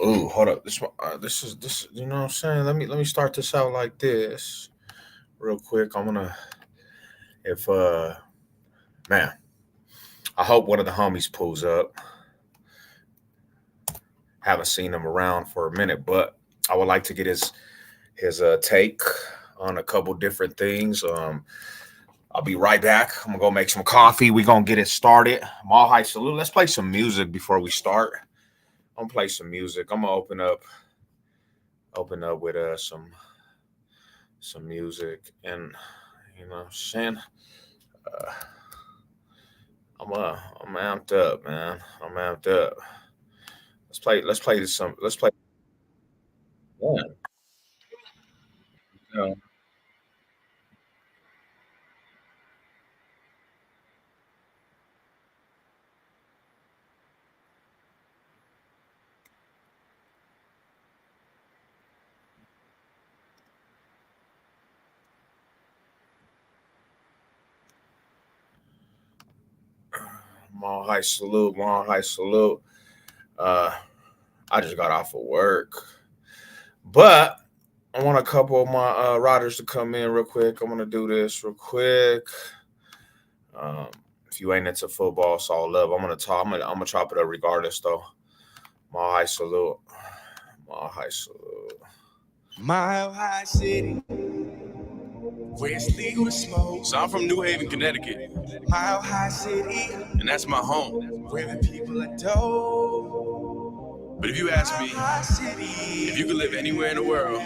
Ooh, hold up. This. You know what I'm saying? Let me start this out like this, real quick. I'm gonna if man, I hope one of the homies pulls up. Haven't seen him around for a minute, but I would like to get his take on a couple different things. I'll be right back. I'm gonna go make some coffee. We gonna get it started. Mall High Salute. Let's play some music before we start. I'm gonna play some music. I'm gonna open up with some music, and you know what I'm saying. Uh, I'm amped up, man. I'm amped up. Let's play this some let's play yeah, you know, Mall High Salute, Mall High Salute. Uh I just got off of work. But I want a couple of my riders to come in real quick. I'm gonna do this real quick. Um, if you ain't into football, it's all love. I'm gonna talk. I'm gonna chop it up regardless, though. My high salute. My high salute. Mile High City, where it's legal to smoke. So I'm from New Haven, Connecticut. Mile High City, and that's my home. Where the people are dope. But if you ask me, if you could live anywhere in the world,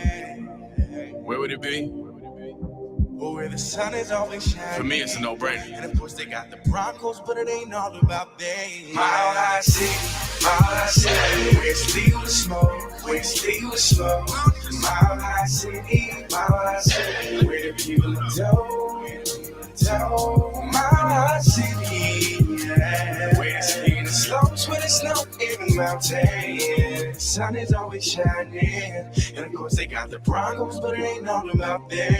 where would it be? Well, where the sun is always shining. For me, it's a no-brainer. And of course, they got the Broncos, but it ain't all about them. Mile High City, Mile High City, where it's legal to smoke, where it's legal to smoke. Mile High City, Mile High City, where the people are dope. Mile High City, yeah. Where it's legal to slopes, where there's snow in the mountain. Sun is always shining. And of course, they got the Broncos, but it ain't all about them.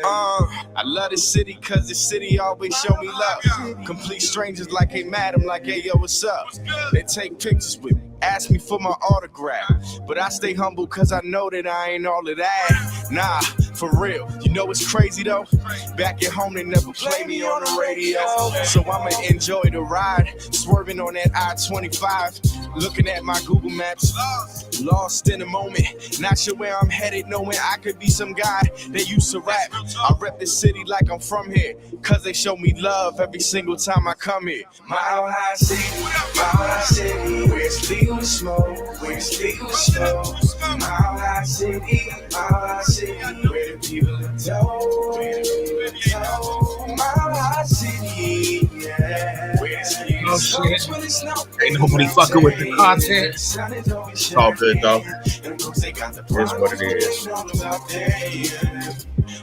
I love this city cause this city always show me love. Complete strangers like, hey madam, like, hey yo, what's up? They take pictures with me, ask me for my autograph. But I stay humble cause I know that I ain't all of that. Nah, for real. You know what's crazy though? Back at home they never play me on the radio. So I'ma enjoy the ride, swerving on that I-25, looking at my Google Maps. Lost in a moment, not sure where I'm headed, knowing I could be some guy that used to rap. I rep the city like I'm from here, cause they show me love every single time I come here. Mile High City, Mile High City, where it's legal to smoke, where it's legal to smoke. Mile High City, Mile High City, where the people are dope. Mile High City, yeah. Where it's legal to smoke, where it's snow. Ain't nobody fucking with the content. It's all good though. Here's what it is.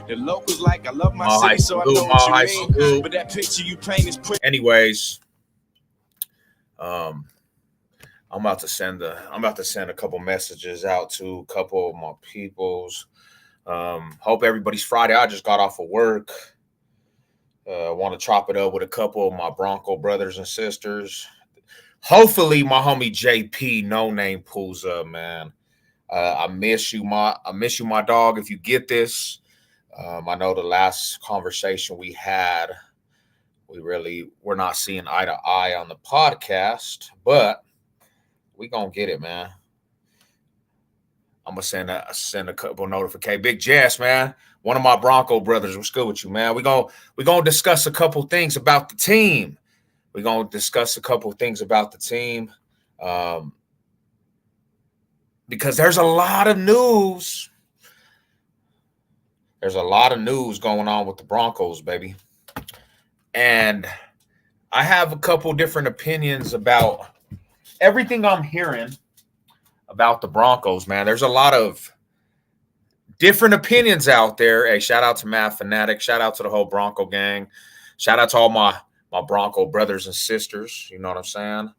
The locals like I love my Mall High city, so I Salute, know Mall what High you mean. Salute. But that picture you paint is pretty. Anyways, I'm about to send a couple messages out to a couple of my peoples. Hope everybody's Friday. I just got off of work. Want to chop it up with a couple of my Bronco brothers and sisters. Hopefully, my homie JP No Name pulls up, man. I miss you, my dog. If you get this, I know the last conversation we had, we're not seeing eye to eye on the podcast, but we gonna get it, man. I'm gonna send a couple notifications. Big Jess, man, one of my Bronco brothers. What's good with you, man? We gonna discuss a couple things about the team. Um, because there's a lot of news. There's a lot of news going on with the Broncos, baby, and I have a couple different opinions about everything I'm hearing about the Broncos, man. There's a lot of different opinions out there. Hey, shout out to Matt Fanatic. Shout out to the whole Bronco gang. Shout out to all my Bronco brothers and sisters. You know what I'm saying?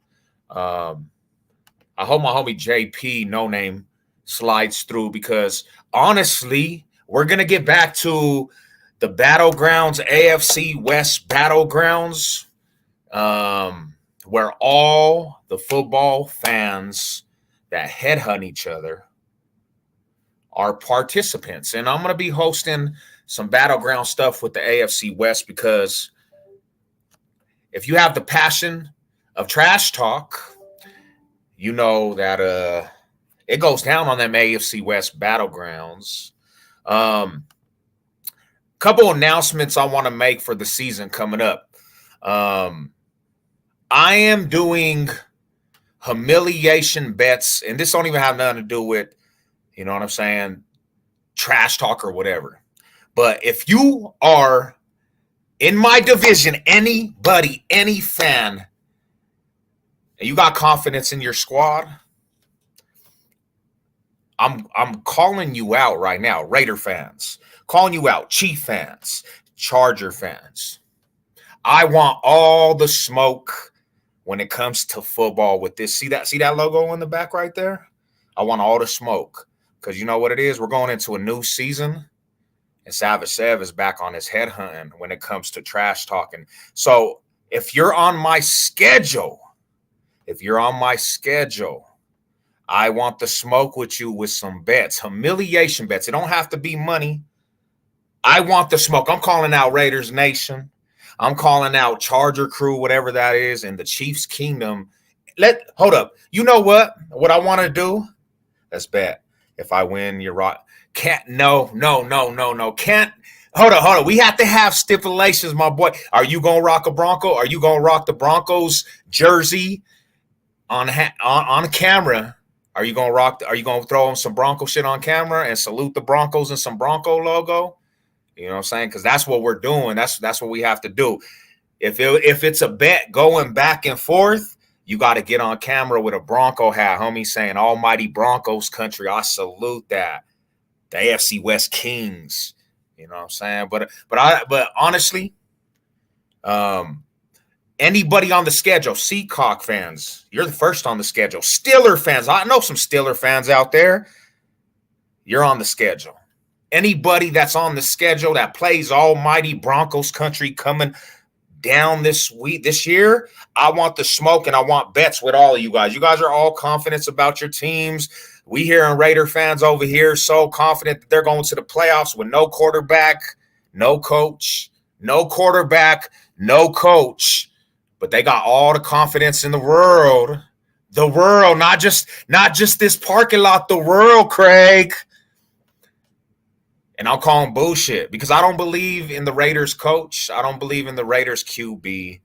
I hope my homie JP No Name slides through because honestly, we're gonna get back to the battlegrounds, AFC West battlegrounds, where all the football fans that headhunt each other are participants. And I'm going to be hosting some battleground stuff with the AFC West because if you have the passion of trash talk, you know that it goes down on them AFC West battlegrounds. Couple announcements I want to make for the season coming up. I am doing humiliation bets, and this don't even have nothing to do with, you know what I'm saying, trash talk or whatever. But if you are in my division, anybody, any fan, and you got confidence in your squad, I'm calling you out right now, Raider fans, calling you out, Chief fans, Charger fans. I want all the smoke when it comes to football with this. See that logo in the back right there? I want all the smoke because you know what it is? We're going into a new season, and Savage Sev is back on his headhunting when it comes to trash talking. So if you're on my schedule, I want the smoke with you with some bets, humiliation bets. It don't have to be money. I want the smoke. I'm calling out Raiders Nation. I'm calling out Charger Crew, whatever that is, and the Chiefs Kingdom. Hold up. You know what? What I want to do? Let's bet. If I win, you're right. No. Can't. Hold on. We have to have stipulations, my boy. Are you gonna rock a Bronco? Are you gonna rock the Broncos jersey on camera? Are you gonna throw them some Bronco shit on camera and salute the Broncos and some Bronco logo? You know what I'm saying? Because that's what we're doing. That's what we have to do. If it's a bet going back and forth, you got to get on camera with a Bronco hat, homie, saying "Almighty Broncos country." I salute that. The AFC West Kings. You know what I'm saying? But honestly, anybody on the schedule, Seacock fans, you're the first on the schedule. Steeler fans, I know some Steeler fans out there. You're on the schedule. Anybody that's on the schedule that plays Almighty Broncos country coming down this year, I want the smoke and I want bets with all of you guys. You guys are all confident about your teams. We hearing Raider fans over here so confident that they're going to the playoffs with no quarterback, no coach, no quarterback, no coach. But they got all the confidence in the world. The world, not just this parking lot, the world, Craig. And I'll call him bullshit because I don't believe in the Raiders coach. I don't believe in the Raiders QB.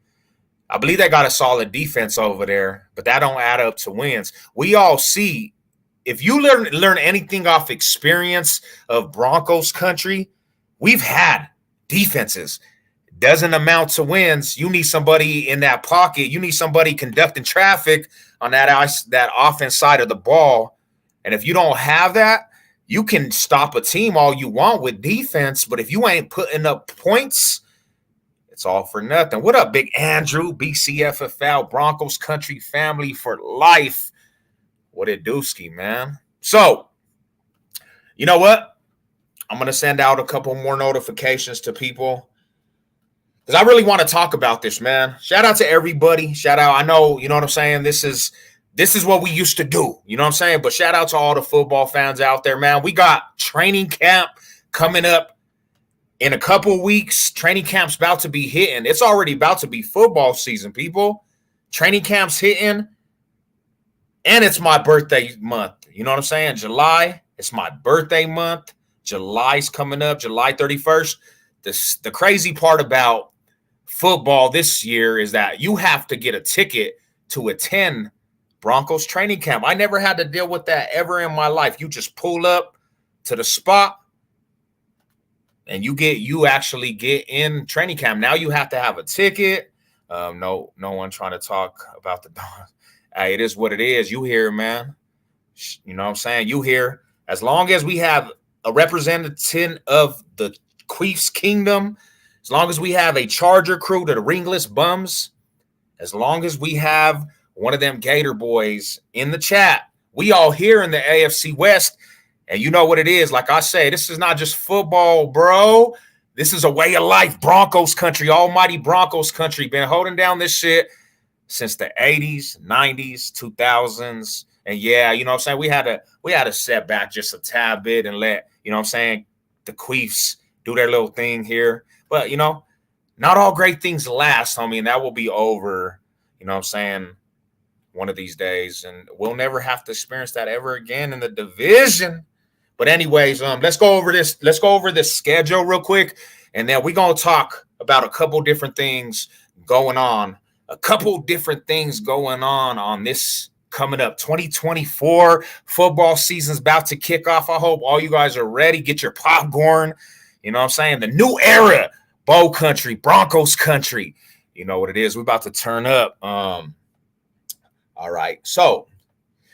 I believe they got a solid defense over there, but that don't add up to wins. We all see, if you learn anything off experience of Broncos country, we've had defenses. Doesn't amount to wins. You need somebody in that pocket. You need somebody conducting traffic on that offense side of the ball. And if you don't have that, you can stop a team all you want with defense, but if you ain't putting up points, it's all for nothing. What up, Big Andrew, BCFFL, Broncos country family for life? What it dooski, man? So, you know what? I'm going to send out a couple more notifications to people because I really want to talk about this, man. Shout out to everybody. Shout out. I know, you know what I'm saying? This is what we used to do. You know what I'm saying? But shout out to all the football fans out there, man. We got training camp coming up in a couple of weeks. Training camp's about to be hitting. It's already about to be football season, people. Training camp's hitting. And it's my birthday month. You know what I'm saying? July. It's my birthday month. July's coming up, July 31st. The crazy part about football this year is that you have to get a ticket to attend Broncos training camp. I never had to deal with that ever in my life. You just pull up to the spot and you actually get in training camp. Now you have to have a ticket. No one trying to talk about the Dons. Hey, it is what it is. You hear, man. You know what I'm saying? You hear. As long as we have a representative of the Chiefs Kingdom, as long as we have a Charger crew to the ringless bums, as long as we have one of them Gator boys in the chat, we all here in the AFC West, and you know what it is. Like I say, this is not just football, bro. This is a way of life. Broncos country, almighty Broncos country. Been holding down this shit since the 80s, 90s, 2000s. And yeah, you know what I'm saying? We had to set back just a tad bit and let, you know what I'm saying, the Queefs do their little thing here. But, not all great things last, homie, and that will be over, you know what I'm saying, one of these days. And we'll never have to experience that ever again in the division. But anyways, let's go over this. Let's go over this schedule real quick, and then we're gonna talk about a couple different things going on. A couple different things going on this coming up. 2024 football season's about to kick off. I hope all you guys are ready. Get your popcorn. You know what I'm saying? The new era, Bow Country, Broncos Country. You know what it is. We're about to turn up. All right. So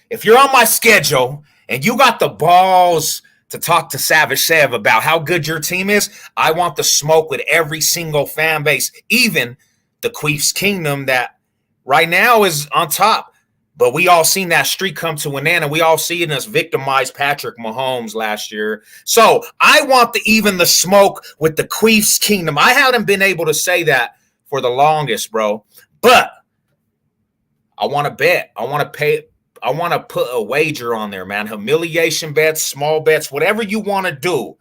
if you're on my schedule and you got the balls to talk to Savage Sev about how good your team is, I want the smoke with every single fan base, even the Queefs Kingdom that right now is on top. But we all seen that streak come to an end, and we all seen us victimize Patrick Mahomes last year. So I want even the smoke with the Queefs Kingdom. I haven't been able to say that for the longest, bro. But I want to bet. I want to pay. I want to put a wager on there, man. Humiliation bets, small bets, whatever you want to do.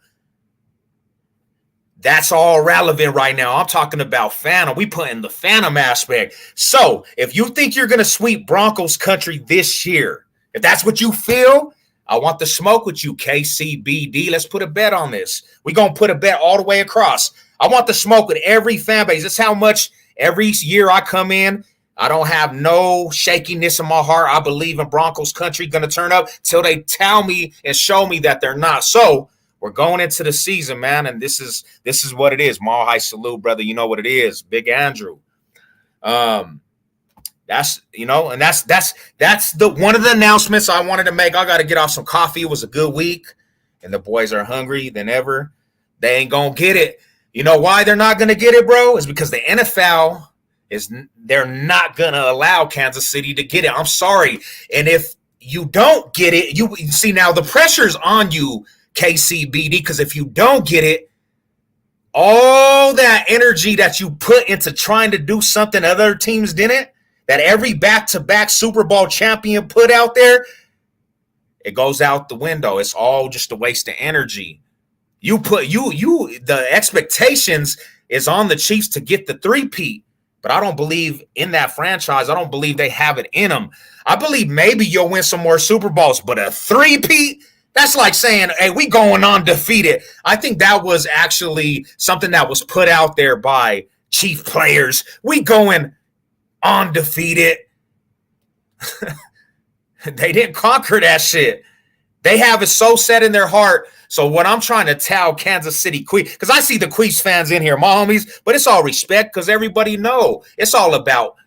That's all relevant right now. I'm talking about Phantom. We put in the Phantom aspect. So if you think you're going to sweep Broncos country this year, if that's what you feel, I want the smoke with you, KCBD. Let's put a bet on this. We're going to put a bet all the way across. I want the smoke with every fan base. That's how much every year I come in. I don't have no shakiness in my heart. I believe in Broncos country going to turn up till they tell me and show me that they're not. So we're going into the season, man, and this is what it is. Mall High salute, brother. You know what it is. Big Andrew. That's the one of the announcements I wanted to make. I got to get off some coffee. It was a good week, and the boys are hungry than ever. They ain't gonna get it. You know why they're not gonna get it, bro? Is because the NFL they're not gonna allow Kansas City to get it. I'm sorry, and if you don't get it, you see now the pressure's on you, KCBD, because if you don't get it, all that energy that you put into trying to do something other teams didn't, that every back-to-back Super Bowl champion put out there, it goes out the window. It's all just a waste of energy. The expectations is on the Chiefs to get the three-peat, but I don't believe in that franchise. I don't believe they have it in them. I believe maybe you'll win some more Super Bowls, but a three-peat, that's like saying, hey, we going undefeated. I think that was actually something that was put out there by Chief players. We going undefeated. They didn't conquer that shit. They have it so set in their heart. So what I'm trying to tell Kansas City Queefs, because I see the Queefs fans in here, my homies, but it's all respect because everybody know it's all about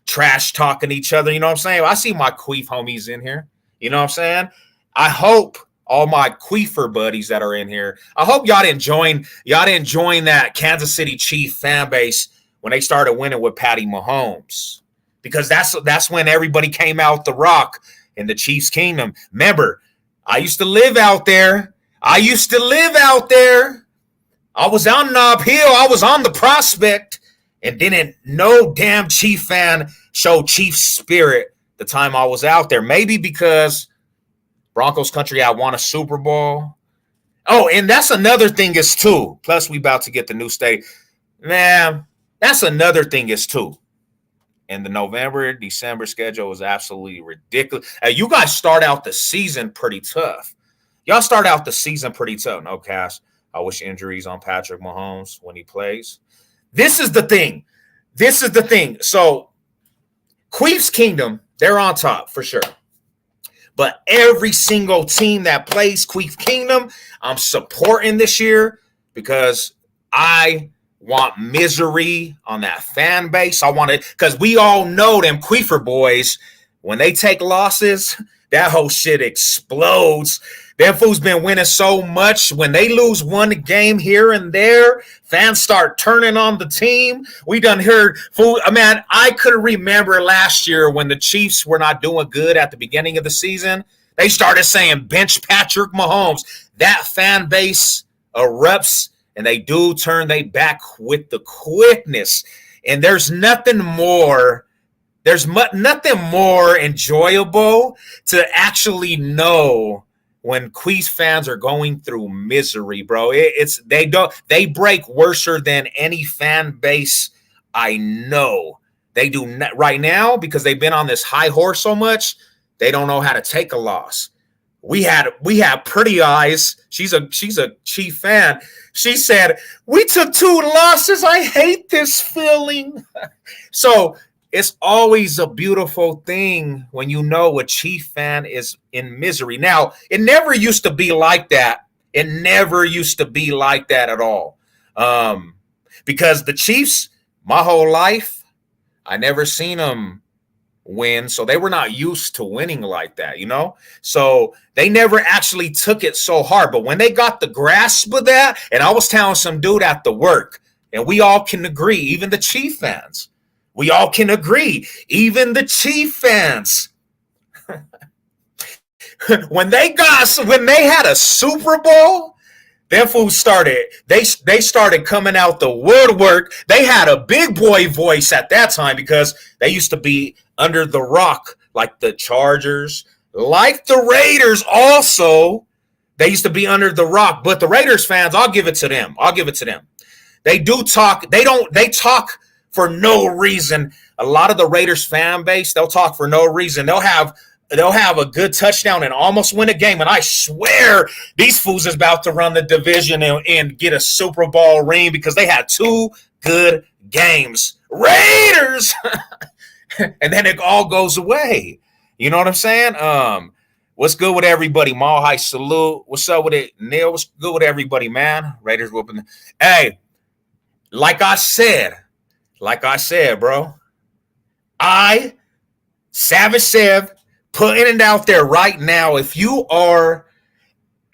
trash talking each other. You know what I'm saying? I see my Queef homies in here. You know what I'm saying? I hope all my Queefer buddies that are in here, I hope y'all didn't join that Kansas City Chief fan base when they started winning with Patty Mahomes. Because that's when everybody came out the rock in the Chiefs Kingdom. Remember, I used to live out there. I was on Nob Hill. I was on the Prospect, and didn't no damn Chief fan show Chief spirit the time I was out there. Maybe because Broncos country, I won a Super Bowl. Oh, and that's another thing is too. Plus, we about to get the new state. Man, that's another thing is too. And the November, December schedule was absolutely ridiculous. You guys start out the season pretty tough. No, Cash. I wish injuries on Patrick Mahomes when he plays. This is the thing. So, Queefs Kingdom, they're on top for sure. But every single team that plays Queef Kingdom, I'm supporting this year because I want misery on that fan base. I want it because we all know them Queefer boys, when they take losses, that whole shit explodes. Them fools been winning so much. When they lose one game here and there, fans start turning on the team. We done heard, man, I could remember last year when the Chiefs were not doing good at the beginning of the season. They started saying bench Patrick Mahomes. That fan base erupts, and they do turn they back with the quickness. And there's nothing more There's nothing more enjoyable to actually know when Queens fans are going through misery, bro. They break worser than any fan base I know. They do not right now because they've been on this high horse so much. They don't know how to take a loss. We had Pretty Eyes. She's a Chief fan. She said, "We took 2 losses. I hate this feeling." So it's always a beautiful thing when you know a Chief fan is in misery. Now, it never used to be like that. It never used to be like that at all. Because the Chiefs, my whole life, I never seen them win. So they were not used to winning like that, you know? So they never actually took it so hard. But when they got the grasp of that, and I was telling some dude at the work, and we all can agree, even the Chief fans, we all can agree, even the Chief fans, when they had a Super Bowl, them fools started, they started coming out the woodwork. They had a big boy voice at that time because they used to be under the rock, like the Chargers, like the Raiders also. They used to be under the rock. But the Raiders fans, I'll give it to them. They do talk. They talk for no reason. A lot of the Raiders fan base, they'll talk for no reason. They'll have a good touchdown and almost win a game. And I swear these fools is about to run the division and get a Super Bowl ring because they had 2 good games. Raiders! And then it all goes away. You know what I'm saying? What's good with everybody? Mall High salute. What's up with it? Neil, what's good with everybody, man? Raiders whooping. Hey, like I said, bro, Savage Sev, putting it out there right now. If you are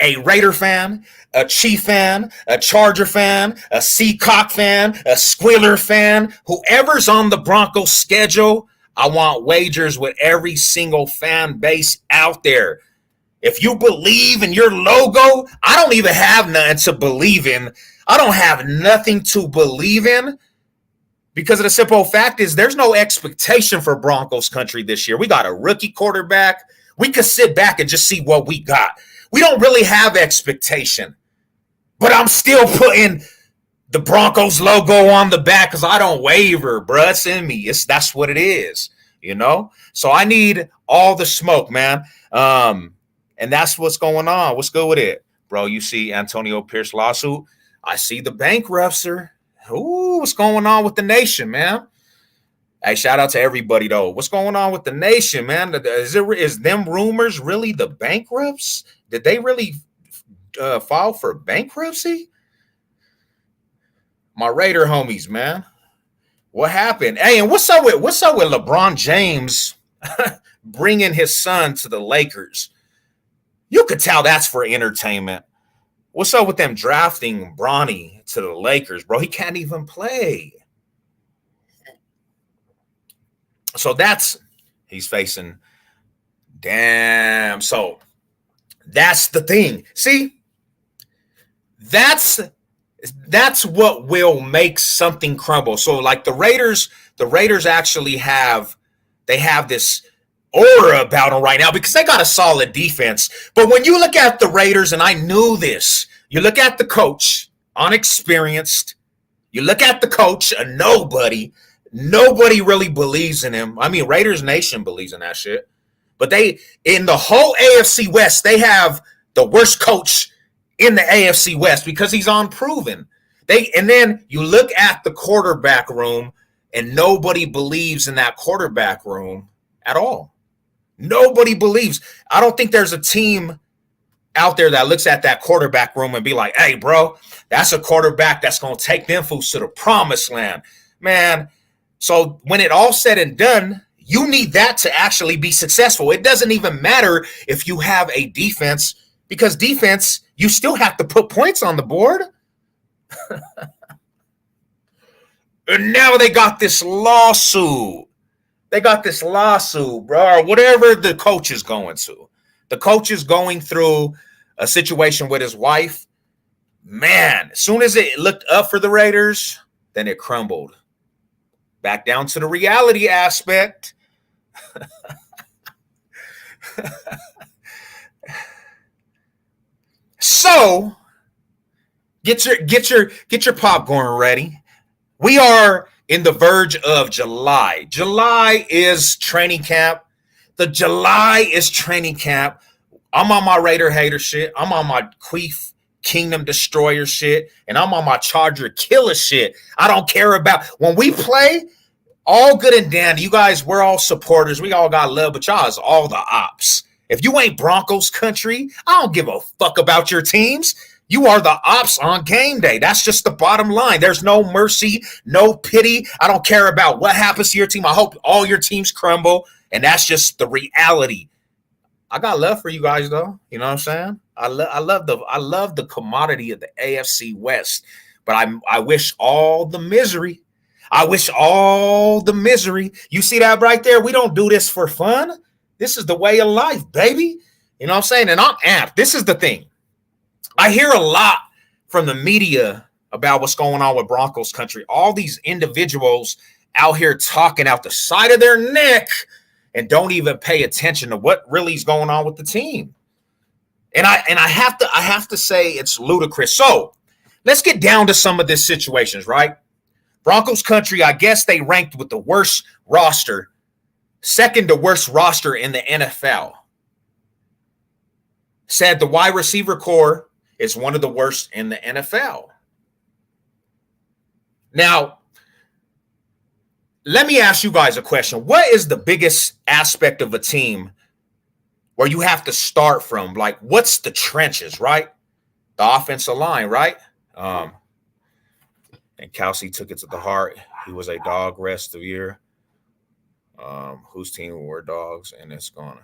a Raider fan, a Chief fan, a Charger fan, a Seacock fan, a Squealer fan, whoever's on the Broncos schedule, I want wagers with every single fan base out there. If you believe in your logo, I don't even have nothing to believe in. I don't have nothing to believe in because of the simple fact is there's no expectation for Broncos country this year. We got a rookie quarterback. We could sit back and just see what we got. We don't really have expectation. But I'm still putting the Broncos logo on the back because I don't waver, bruh. It's in me. That's what it is, you know? So I need all the smoke, man. And that's what's going on. What's good with it? Bro, you see Antonio Pierce lawsuit. I see the bankruptcy. Ooh, what's going on with the nation, man? Hey, shout out to everybody, though. What's going on with the nation, man? Is them rumors really the bankrupts? Did they really file for bankruptcy? My Raider homies, man. What happened? Hey, and what's up with LeBron James bringing his son to the Lakers? You could tell that's for entertainment. What's up with them drafting Bronny to the Lakers, bro? He can't even play. So he's facing. Damn. So that's the thing. See, that's what will make something crumble. So like the Raiders actually have this aura about them right now because they got a solid defense. But when you look at the Raiders, and I knew this, you look at the coach, unexperienced. You look at the coach, a nobody. Nobody really believes in him. I mean, Raiders Nation believes in that shit. But in the whole AFC West, they have the worst coach in the AFC West because he's unproven. And then you look at the quarterback room, and nobody believes in that quarterback room at all. Nobody believes. I don't think there's a team out there that looks at that quarterback room and be like, hey, bro, that's a quarterback that's going to take them fools to the promised land. Man, so when it all said and done, you need that to actually be successful. It doesn't even matter if you have a defense, because defense, you still have to put points on the board. And now they got this lawsuit. Bro, or whatever the coach is going to. The coach is going through a situation with his wife. Man, as soon as it looked up for the Raiders, then it crumbled. Back down to the reality aspect. So get your popcorn ready. We are in the verge of July. July is training camp. The July is training camp. I'm on my Raider hater shit. I'm on my Queef Kingdom Destroyer shit. And I'm on my Charger Killer shit. I don't care about when we play, all good and dandy. You guys, we're all supporters. We all got love, but y'all is all the ops. If you ain't Broncos country, I don't give a fuck about your teams. You are the ops on game day. That's just the bottom line. There's no mercy, no pity. I don't care about what happens to your team. I hope all your teams crumble, and that's just the reality. I got love for you guys, though. You know what I'm saying? I love the commodity of the AFC West, but I wish all the misery. I wish all the misery. You see that right there? We don't do this for fun. This is the way of life, baby. You know what I'm saying? And I'm amped. This is the thing. I hear a lot from the media about what's going on with Broncos country. All these individuals out here talking out the side of their neck and don't even pay attention to what really is going on with the team. And I have to say it's ludicrous. So let's get down to some of these situations, right? Broncos country, I guess they ranked with the worst roster, second to worst roster in the NFL. Said the wide receiver core is one of the worst in the NFL. Now, let me ask you guys a question. What is the biggest aspect of a team where you have to start from? Like, what's the trenches, right? The offensive line, right? And Kelsey took it to the heart. He was a dog rest of the year. Whose team were dogs, and it's gone.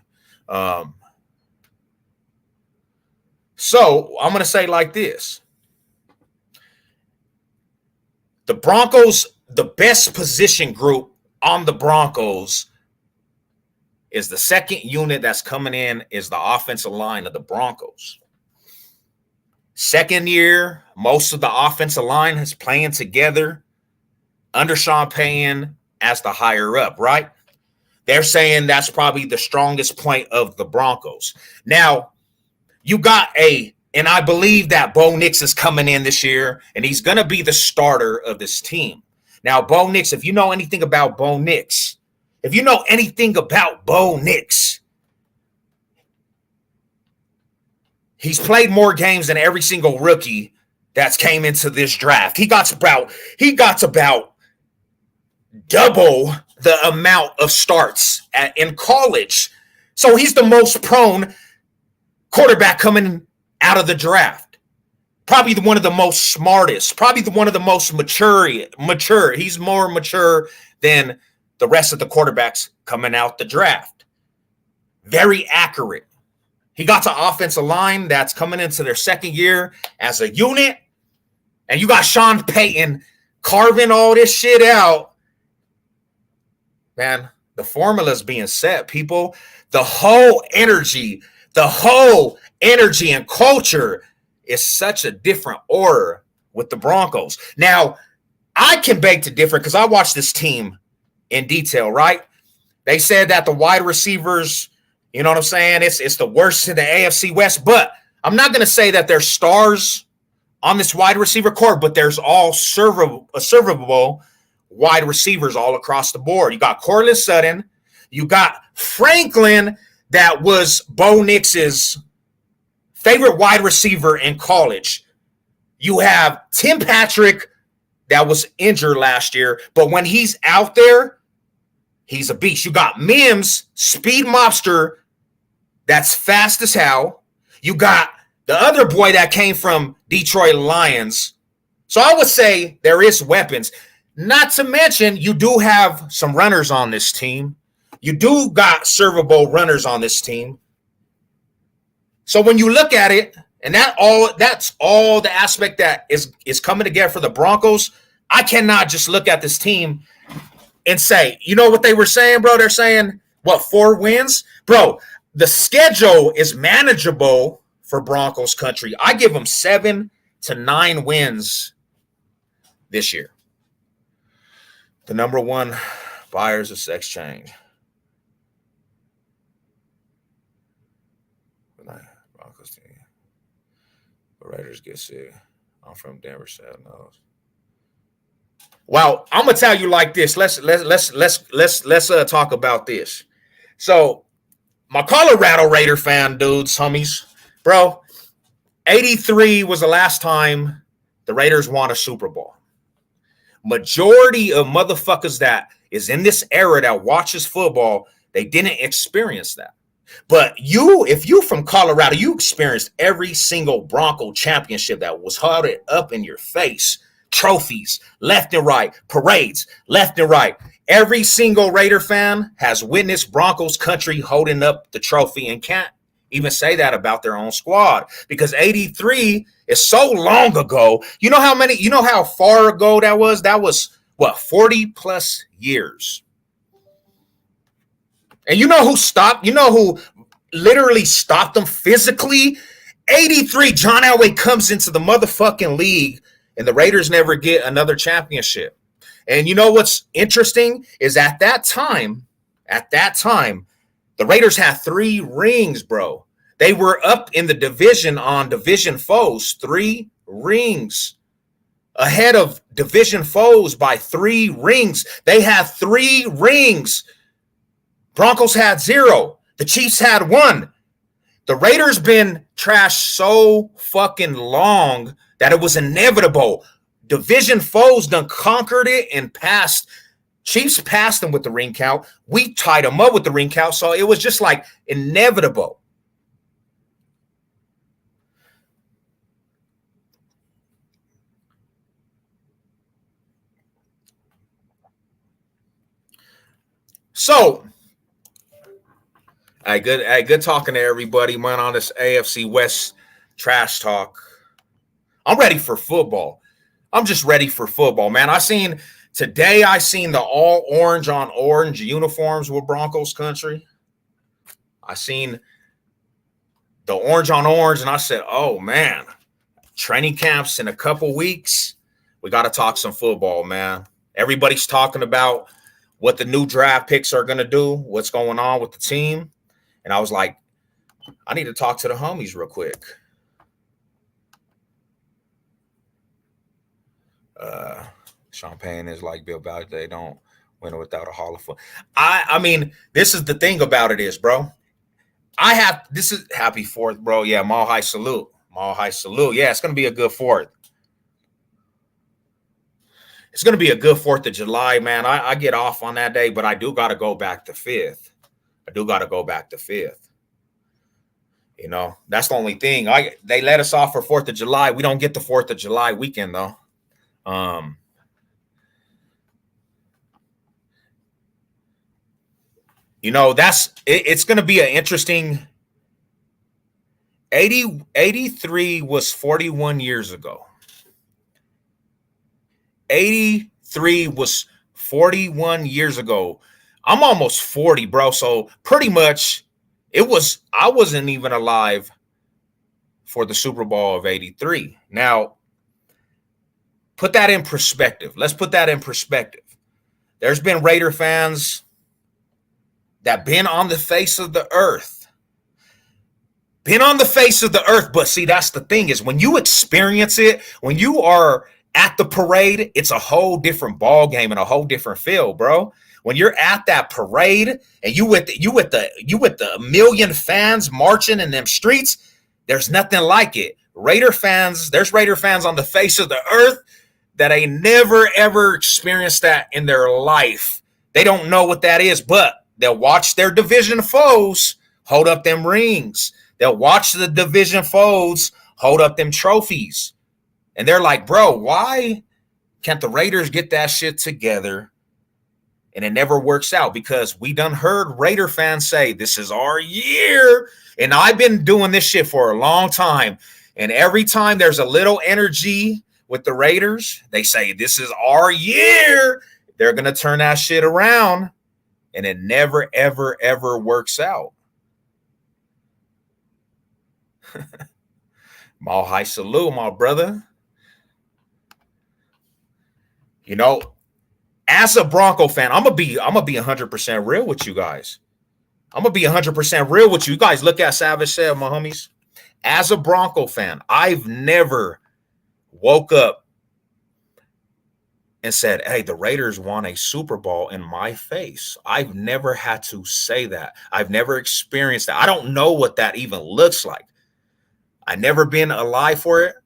So I'm going to say like this. The Broncos, the best position group on the Broncos is the second unit that's coming in is the offensive line of the Broncos. Second year, most of the offensive line is playing together under Sean Payton as the higher up, right? They're saying that's probably the strongest point of the Broncos. Now, you got and I believe that Bo Nix is coming in this year, and he's going to be the starter of this team. Now, Bo Nix, if you know anything about Bo Nix, he's played more games than every single rookie that's came into this draft. He got about double the amount of starts in college. So he's the most prone quarterback coming out of the draft. Probably one of the most smartest, probably one of the most mature. He's more mature than the rest of the quarterbacks coming out the draft. Very accurate. He got to offensive line that's coming into their second year as a unit. And you got Sean Payton carving all this shit out. Man, the formula's being set, people. The whole energy and culture is such a different order with the Broncos. Now, I can beg to differ because I watched this team in detail, right? They said that the wide receivers, you know what I'm saying, it's the worst in the AFC West, but I'm not going to say that there's stars on this wide receiver core, but there's all servable wide receivers all across the board. You got Cortland Sutton. You got Franklin, that was Bo Nix's favorite wide receiver in college. You have Tim Patrick, that was injured last year, but when he's out there, he's a beast. You got Mims, speed mobster, that's fast as hell. You got the other boy that came from Detroit Lions. So I would say there is weapons. Not to mention, you do have some runners on this team. You do got servable runners on this team. So when you look at it, and that's all the aspect that is coming together for the Broncos, I cannot just look at this team and say, you know what they were saying, bro? They're saying, 4 wins? Bro, the schedule is manageable for Broncos country. I give them 7 to 9 wins this year. The number one buyers of sex change. Nah, Broncos team. The Raiders get sick. I'm from Denver, so knows. Well, I'm gonna tell you like this. Let's talk about this. So my Colorado Raider fan dudes, homies, bro. 83 was the last time the Raiders won a Super Bowl. Majority of motherfuckers that is in this era that watches football, they didn't experience that. But if you from Colorado, you experienced every single Bronco championship that was held up in your face. Trophies, left and right, parades, left and right. Every single Raider fan has witnessed Broncos country holding up the trophy and can't even say that about their own squad because 83 is so long ago. You know how far ago that was? That was what, 40 plus years. And you know who literally stopped them physically? 83, John Elway comes into the motherfucking league and the Raiders never get another championship. And you know what's interesting is at that time, the Raiders had 3 rings, bro. They were up in the division on division foes, 3 rings. Ahead of division foes by 3 rings. They had 3 rings. Broncos had 0. The Chiefs had 1. The Raiders been trashed so fucking long that it was inevitable. Division foes done conquered it and passed. Chiefs passed them with the ring count. We tied them up with the ring count. So it was just like inevitable. So, good talking to everybody, man, on this AFC West trash talk. I'm ready for football. I'm just ready for football, man. I seen the all orange on orange uniforms with Broncos country. I seen the orange on orange, and I said, oh, man, training camps in a couple weeks. We got to talk some football, man. Everybody's talking about what the new draft picks are going to do, what's going on with the team. And I was like, I need to talk to the homies real quick. Champagne is like Bill Belichick. They don't win without a Hall of Fame. I mean, this is the thing about it is, bro. This is happy 4th, bro. Yeah, Mile High salute. Mile High salute. Yeah, it's going to be a good 4th. It's going to be a good 4th of July, man. I get off on that day, but I do got to go back to 5th. You know, that's the only thing. They let us off for 4th of July. We don't get the 4th of July weekend, though. You know, it's going to be an interesting 83 was 41 years ago. 83 was 41 years ago. I'm almost 40, bro. So pretty much I wasn't even alive for the Super Bowl of 83. Now, put that in perspective. Let's put that in perspective. There's been Raider fans that been on the face of the earth. But see, that's the thing is when you experience it, when you are at the parade, it's a whole different ball game and a whole different feel, bro. When you're at that parade and you with the million fans marching in them streets, there's nothing like it. There's Raider fans on the face of the earth that ain't never ever experienced that in their life. They don't know what that is, but they'll watch their division foes hold up them rings. They'll watch the division foes hold up them trophies. And they're like, bro, why can't the Raiders get that shit together? And it never works out because we done heard Raider fans say, this is our year. And I've been doing this shit for a long time. And every time there's a little energy with the Raiders, they say, this is our year. They're going to turn that shit around. And it never, ever, ever works out. Mile High salute, my brother. You know, as a Bronco fan, I'm gonna be 100% real with you guys. I'm gonna be 100% real with you. You guys look at Savage said, my homies. As a Bronco fan, I've never woke up and said, "Hey, the Raiders won a Super Bowl" in my face. I've never had to say that. I've never experienced that. I don't know what that even looks like. I never been alive for it.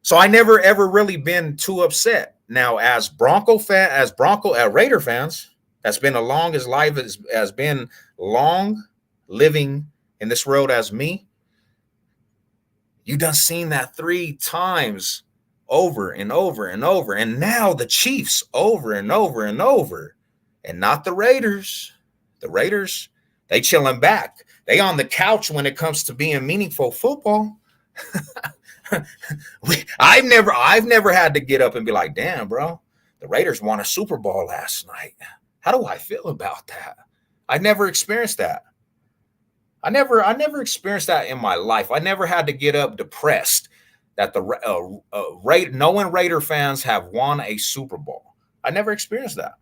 So I never ever really been too upset. Now, as Raider fans, that's been the longest life has been long living in this world as me. You done seen that 3 times over and over and over. And now the Chiefs over and over and over. And not the Raiders. The Raiders, they chilling back. They on the couch when it comes to being meaningful football. I've never had to get up and be like, damn, bro, the Raiders won a Super Bowl last night. How do I feel about that? I never experienced that. I never experienced that in my life. I never had to get up depressed that knowing Raider fans have won a Super Bowl. I never experienced that.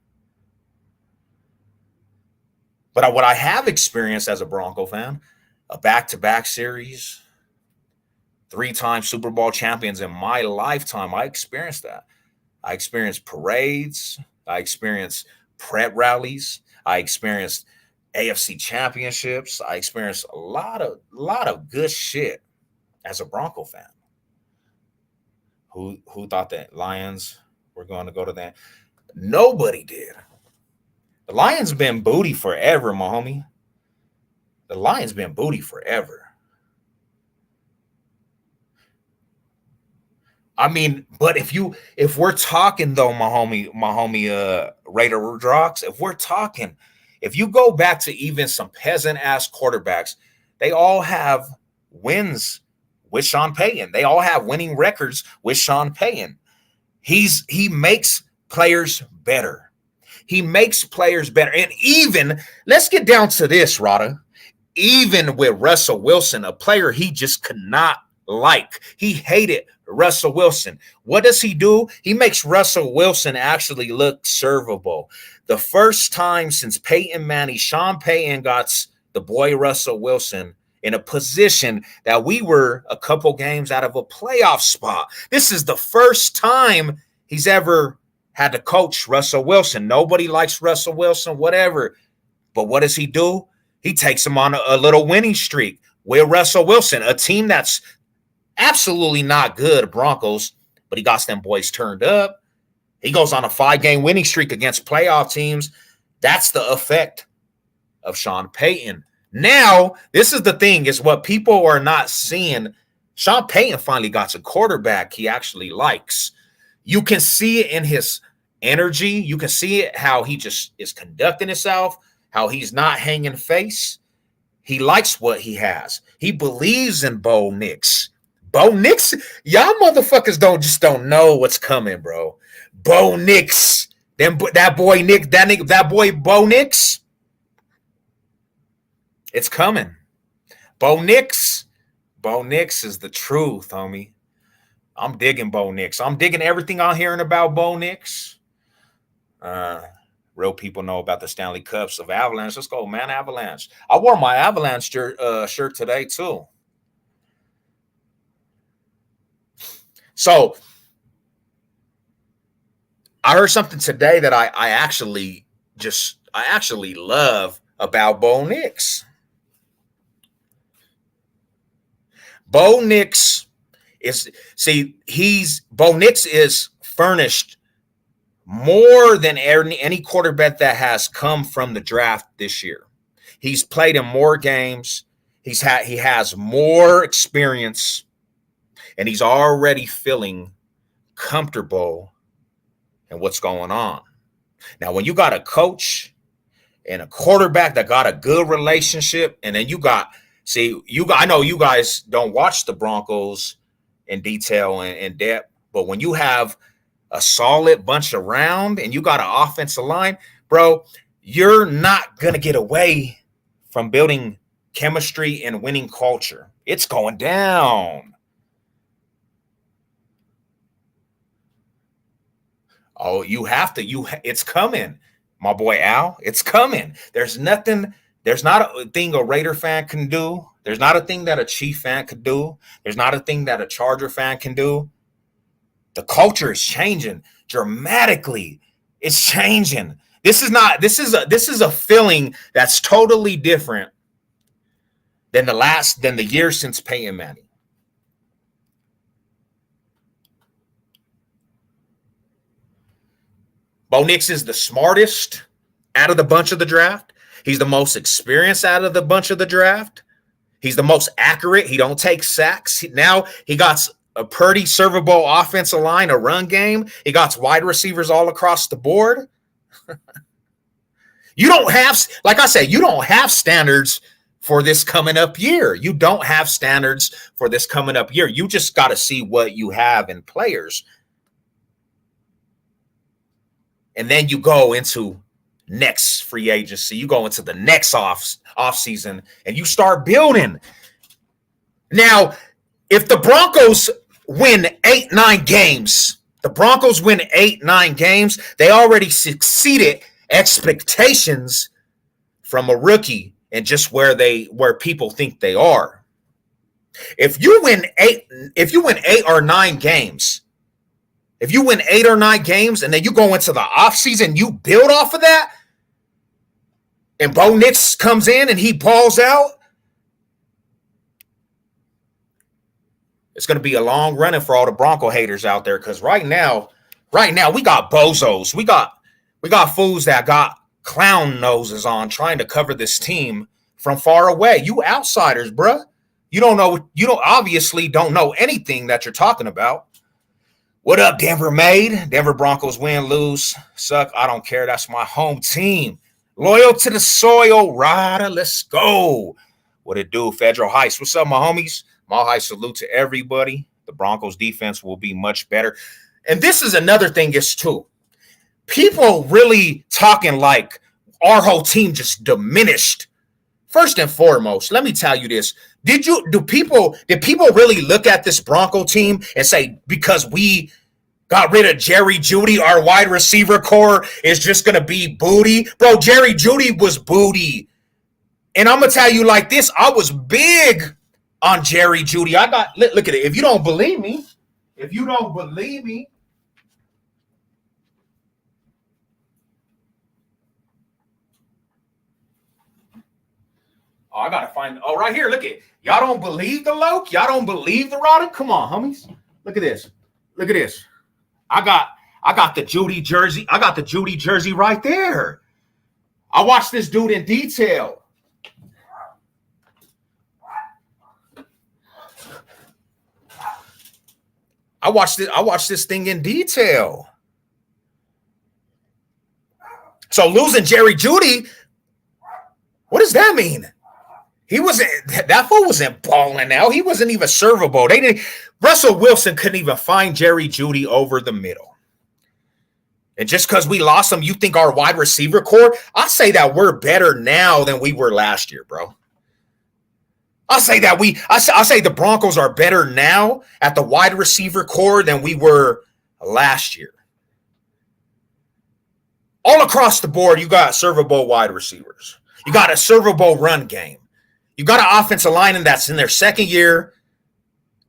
But what I have experienced as a Bronco fan, a back-to-back series, 3-time Super Bowl champions in my lifetime. I experienced that. I experienced parades. I experienced prep rallies. I experienced AFC championships. I experienced a lot of good shit as a Bronco fan. Who thought that Lions were going to go to that? Nobody did. The Lions been booty forever, my homie. The Lions been booty forever. I mean, but if we're talking though, my homie, Raider Rocks, if you go back to even some peasant ass quarterbacks, they all have wins with Sean Payton. They all have winning records with Sean Payton. He makes players better. He makes players better. And even, let's get down to this, Rada. Even with Russell Wilson, a player he just could not like. He hated Russell Wilson. What does he do? He makes Russell Wilson actually look servable. The first time since Peyton Manning, Sean Payton got the boy Russell Wilson in a position that we were a couple games out of a playoff spot. This is the first time he's ever had to coach Russell Wilson. Nobody likes Russell Wilson, whatever. But what does he do? He takes him on a little winning streak with Russell Wilson, a team that's absolutely not good, Broncos, but he got them boys turned up. He goes on a 5-game winning streak against playoff teams. That's the effect of Sean Payton. Now, this is the thing, is what people are not seeing. Sean Payton finally got a quarterback he actually likes. You can see it in his energy. You can see it how he just is conducting himself, how he's not hanging face. He likes what he has. He believes in Bo Nix. Bo Nix, y'all motherfuckers don't know what's coming, bro. Bo Nix, that boy Bo Nix, it's coming. Bo Nix is the truth, homie. I'm digging Bo Nix. I'm digging everything I'm hearing about Bo Nix. Real people know about the Stanley Cups of Avalanche. Let's go, man, Avalanche. I wore my Avalanche shirt today, too. So I heard something today that I actually love about Bo Nix. Bo Nix is furnished more than any quarterback that has come from the draft this year. He's played in more games. He has more experience, and he's already feeling comfortable in what's going on. Now, when you got a coach and a quarterback that got a good relationship, and then I know you guys don't watch the Broncos in detail and in depth, but when you have a solid bunch around and you got an offensive line, bro, you're not going to get away from building chemistry and winning culture. It's going down. Oh, you have to. It's coming, my boy Al. It's coming. There's nothing There's not a thing a Raider fan can do. There's not a thing that a Chief fan could do. There's not a thing that a Charger fan can do. The culture is changing dramatically. It's changing. This is a feeling that's totally different than the year since Peyton Manning. Bo Nix is the smartest out of the bunch of the draft. He's the most experienced out of the bunch of the draft. He's the most accurate. He don't take sacks. Now he got a pretty servable offensive line, a run game. He got wide receivers all across the board. You don't have, like I said, you don't have standards for this coming up year. You don't have standards for this coming up year. You just got to see what you have in players. And then you go into next free agency. You go into the next off season and you start building. Now, if the Broncos win 8-9 games, they already succeeded expectations from a rookie and just where people think they are. If you win 8 or 9 games, and then you go into the offseason, you build off of that, and Bo Nix comes in and he balls out, it's going to be a long running for all the Bronco haters out there, because right now we got bozos. We got fools that got clown noses on trying to cover this team from far away. You outsiders, bruh. You obviously don't know anything that you're talking about. What up, Denver made? Denver Broncos win, lose, suck. I don't care. That's my home team. Loyal to the soil, rider. Let's go. What it do, Federal Heights? What's up, my homies? My high salute to everybody. The Broncos defense will be much better. And this is another thing is too. People really talking like our whole team just diminished. First and foremost, let me tell you this. Did people really look at this Bronco team and say, because we got rid of Jerry Jeudy, our wide receiver core is just going to be booty? Bro, Jerry Jeudy was booty. And I'm going to tell you like this. I was big on Jerry Jeudy. Look at it. If you don't believe me, oh, I gotta find. Oh, right here. Look at it. Y'all don't believe the Loke? Y'all don't believe the Roddick? Come on, homies. Look at this. I got the Jeudy jersey. I got the Jeudy jersey right there. I watched this dude in detail. I watched this thing in detail. So losing Jerry Jeudy, what does that mean? That fool wasn't balling out. He wasn't even servable. Russell Wilson couldn't even find Jerry Jeudy over the middle. And just because we lost him, you think our wide receiver core? I say that we're better now than we were last year, bro. I say the Broncos are better now at the wide receiver core than we were last year. All across the board, you got servable wide receivers. You got a servable run game. You got an offensive line that's in their second year.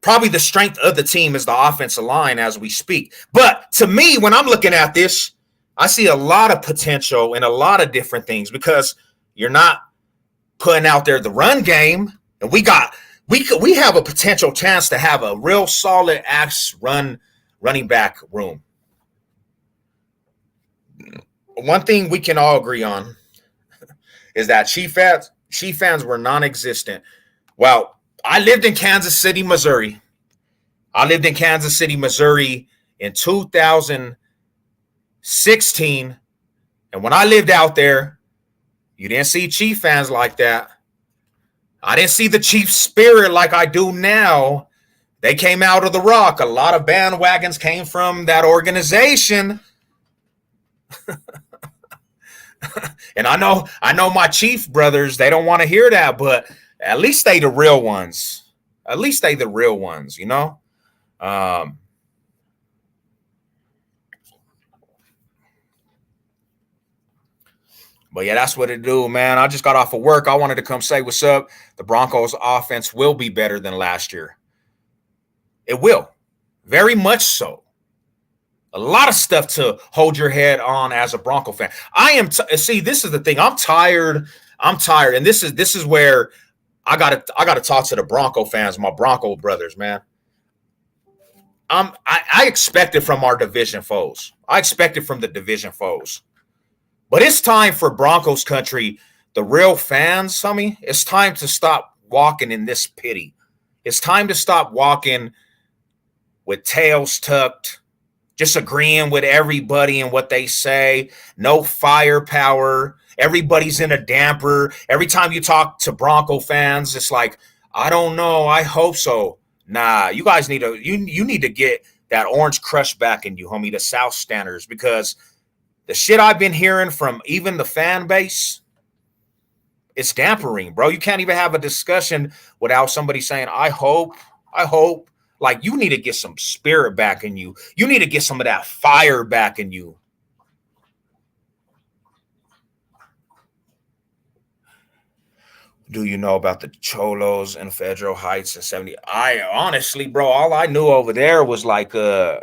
Probably the strength of the team is the offensive line as we speak. But to me, when I'm looking at this, I see a lot of potential in a lot of different things because you're not putting out there the run game. And we have a potential chance to have a real solid axe running back room. One thing we can all agree on is that Chief fans were non-existent. Well, I lived in Kansas City, Missouri. In 2016. And when I lived out there, you didn't see Chief fans like that. I didn't see the Chief spirit like I do now. They came out of the rock. A lot of bandwagons came from that organization. And I know my Chief brothers, they don't want to hear that, but at least they the real ones. You know? But yeah, that's what it do, man. I just got off of work. I wanted to come say what's up. The Broncos offense will be better than last year. It will. Very much so. A lot of stuff to hold your head on as a Bronco fan. I am see, this is the thing. I'm tired. And this is where I gotta talk to the Bronco fans, my Bronco brothers, man. I expect it from our division foes. I expect it from the division foes. But it's time for Broncos country, the real fans, homie. It's time to stop walking in this pity. It's time to stop walking with tails tucked, just agreeing with everybody and what they say. No firepower. Everybody's in a damper. Every time you talk to Bronco fans, it's like, I don't know. I hope so. Nah, you guys need to you need to get that orange crush back in you, homie, the South Standers, because the shit I've been hearing from even the fan base, it's dampering, bro. You can't even have a discussion without somebody saying, I hope. Like, you need to get some spirit back in you. You need to get some of that fire back in you. Do you know about the Cholos and Federal Heights and 70? I honestly, bro, all I knew over there was like the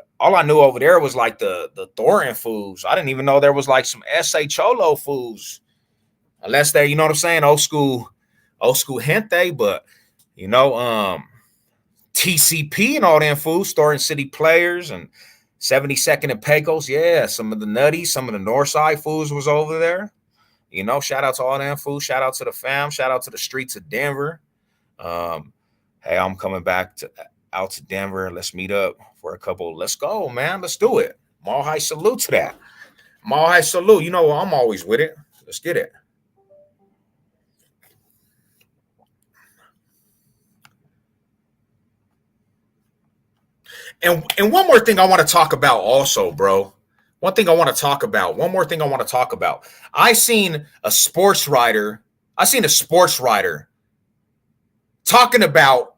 Thornton foods. I didn't even know there was like some SA Cholo foods. Unless they, you know what I'm saying, old school gente, but you know, TCP and all them foods, Story City Players and 72nd and Pecos. Yeah, some of the nutties, some of the Northside foods was over there. You know, shout out to all them foods. Shout out to the fam. Shout out to the streets of Denver. Hey, I'm coming back out to Denver. Let's meet up for a couple. Let's go, man. Let's do it. Mall High salute to that. Mall High salute. You know, I'm always with it. Let's get it. And one more thing I want to talk about also, bro. One more thing I want to talk about. I seen a sports writer talking about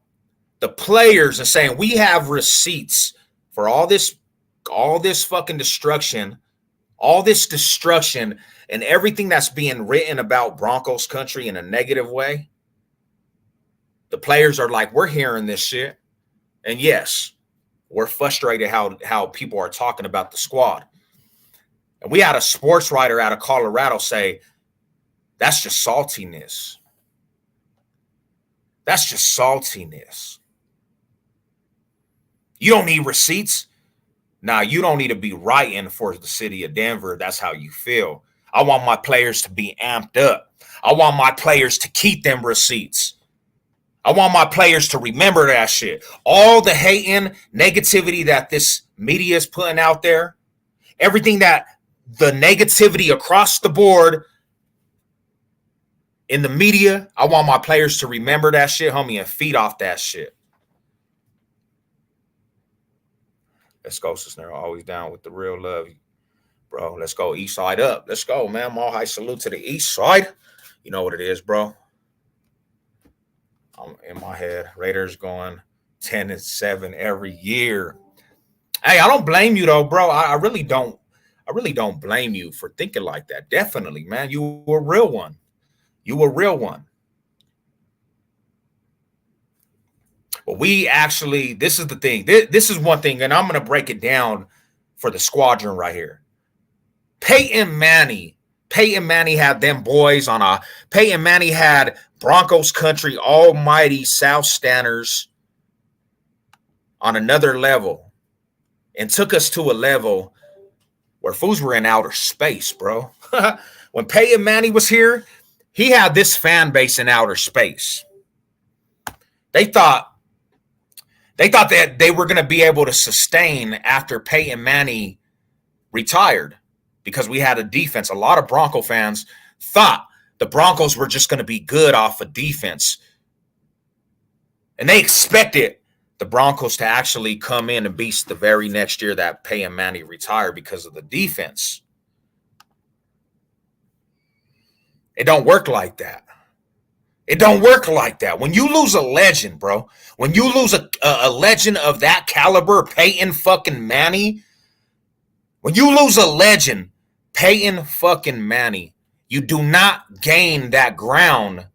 the players and saying we have receipts for all this fucking destruction, and everything that's being written about Broncos country in a negative way. The players are like, we're hearing this shit. And yes, we're frustrated how people are talking about the squad. And we had a sports writer out of Colorado say, that's just saltiness. That's just saltiness. You don't need receipts. Nah, you don't need to be writing for the city of Denver. That's how you feel. I want my players to be amped up. I want my players to keep them receipts. I want my players to remember that shit. All the hating, negativity that this media is putting out there, everything that the negativity across the board in the media, I want my players to remember that shit, homie, and feed off that shit. Let's go, Cisnero. Always down with the real love. Bro, let's go east side up. Let's go, man. Mall High salute to the east side. You know what it is, bro. I'm in my head. Raiders going 10-7 every year. Hey, I don't blame you though, bro. I really don't blame you for thinking like that. Definitely, man. You were a real one. But we actually, this is the thing. This is one thing, and I'm going to break it down for the squadron right here. Peyton Manning had them boys on a. Peyton Manning had Broncos country, almighty South Stanners on another level, and took us to a level where fools were in outer space, bro. When Peyton Manning was here, he had this fan base in outer space. They thought that they were going to be able to sustain after Peyton Manning retired because we had a defense. A lot of Bronco fans thought the Broncos were just going to be good off of defense. And they expected the Broncos to actually come in and beast the very next year that Peyton Manning retired because of the defense. It don't work like that. When you lose a legend, bro, when you lose a legend of that caliber, Peyton fucking Manning, when you lose a legend, Peyton fucking Manning, You do not gain that ground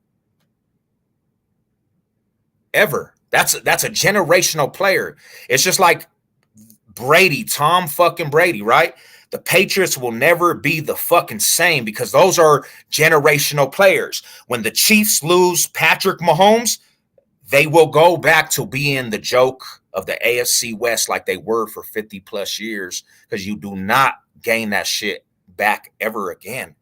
ever. That's a generational player. It's just like Brady, Tom fucking Brady, right? The Patriots will never be the fucking same because those are generational players. When the Chiefs lose Patrick Mahomes, they will go back to being the joke of the AFC West like they were for 50 plus years because you do not gain that shit back ever again.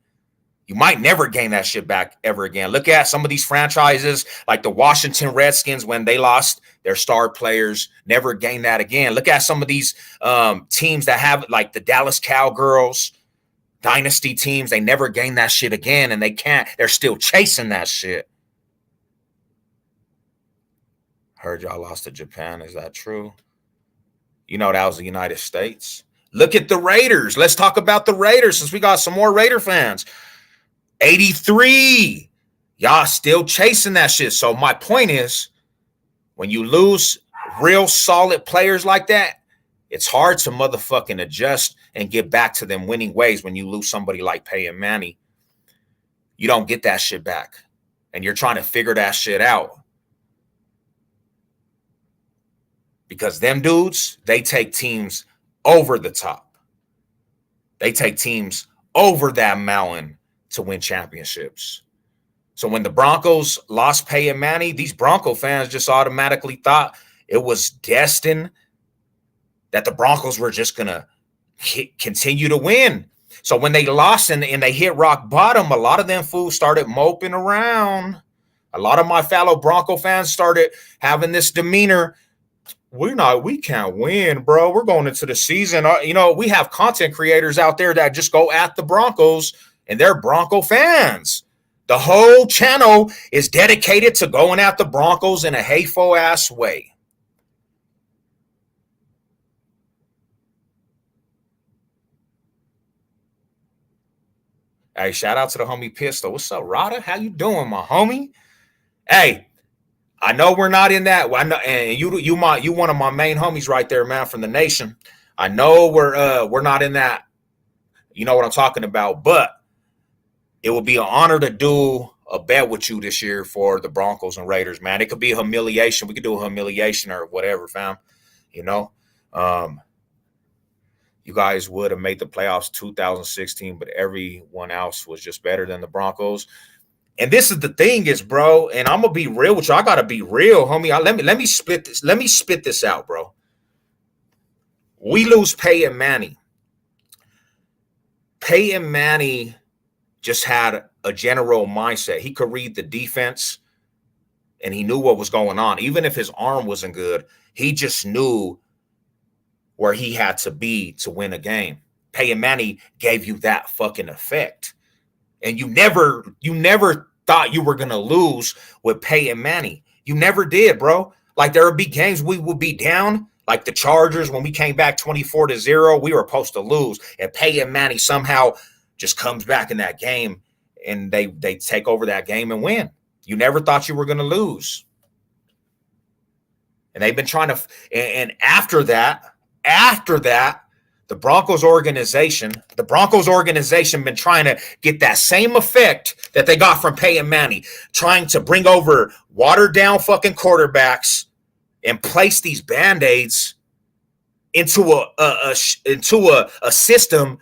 You might never gain that shit back ever again. Look at some of these franchises like the Washington Redskins when they lost their star players, never gained that again. Look at some of these teams that have like the Dallas Cowgirls, dynasty teams. They never gain that shit again and they can't. They're still chasing that shit. Heard y'all lost to Japan. Is that true? You know, that was the United States. Look at the Raiders. Let's talk about the Raiders since we got some more Raider fans. 83. Y'all still chasing that shit. So my point is, when you lose real solid players like that, it's hard to motherfucking adjust and get back to them winning ways when you lose somebody like Peyton Manning. You don't get that shit back. And you're trying to figure that shit out. Because them dudes, they take teams over the top. They take teams over that mountain to win championships. So when the Broncos lost Peyton Manning, these Bronco fans just automatically thought it was destined that the Broncos were just going to continue to win. So when they lost and they hit rock bottom, a lot of them fools started moping around. A lot of my fellow Bronco fans started having this demeanor. We can't win, bro. We're going into the season. You know, we have content creators out there that just go at the Broncos and they're Bronco fans. The whole channel is dedicated to going at the Broncos in a hateful ass way. Hey, shout out to the homie Pistol. What's up, Rada? How you doing, my homie? Hey, I know we're not in that. I know, and you one of my main homies right there, man, from the nation. I know we're not in that. You know what I'm talking about, but it will be an honor to do a bet with you this year for the Broncos and Raiders, man. It could be a humiliation. We could do a humiliation or whatever, fam. You know, you guys would have made the playoffs 2016, but everyone else was just better than the Broncos. And this is the thing is, bro, and I'm gonna be real with you. I gotta be real, homie. Let me spit this. Let me spit this out, bro. We lose Peyton Manning. Peyton Manning just had a general mindset. He could read the defense and he knew what was going on. Even if his arm wasn't good, he just knew where he had to be to win a game. Peyton Manning gave you that fucking effect. And you never thought you were going to lose with Peyton Manning. You never did, bro. Like there would be games we would be down, like the Chargers when we came back 24-0, we were supposed to lose. And Peyton Manning somehow just comes back in that game and they take over that game and win. You never thought you were going to lose. And they've been trying to, and after that, the Broncos organization been trying to get that same effect that they got from Peyton Manning, trying to bring over watered down fucking quarterbacks and place these Band-Aids into a system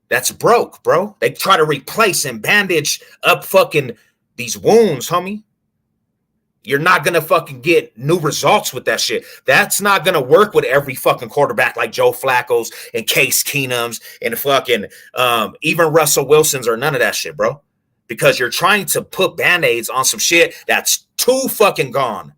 that's broke, bro. They try to replace and bandage up fucking these wounds, homie. You're not going to fucking get new results with that shit. That's not going to work with every fucking quarterback like Joe Flacco's and Case Keenum's and fucking even Russell Wilson's or none of that shit, bro. Because you're trying to put Band-Aids on some shit that's too fucking gone.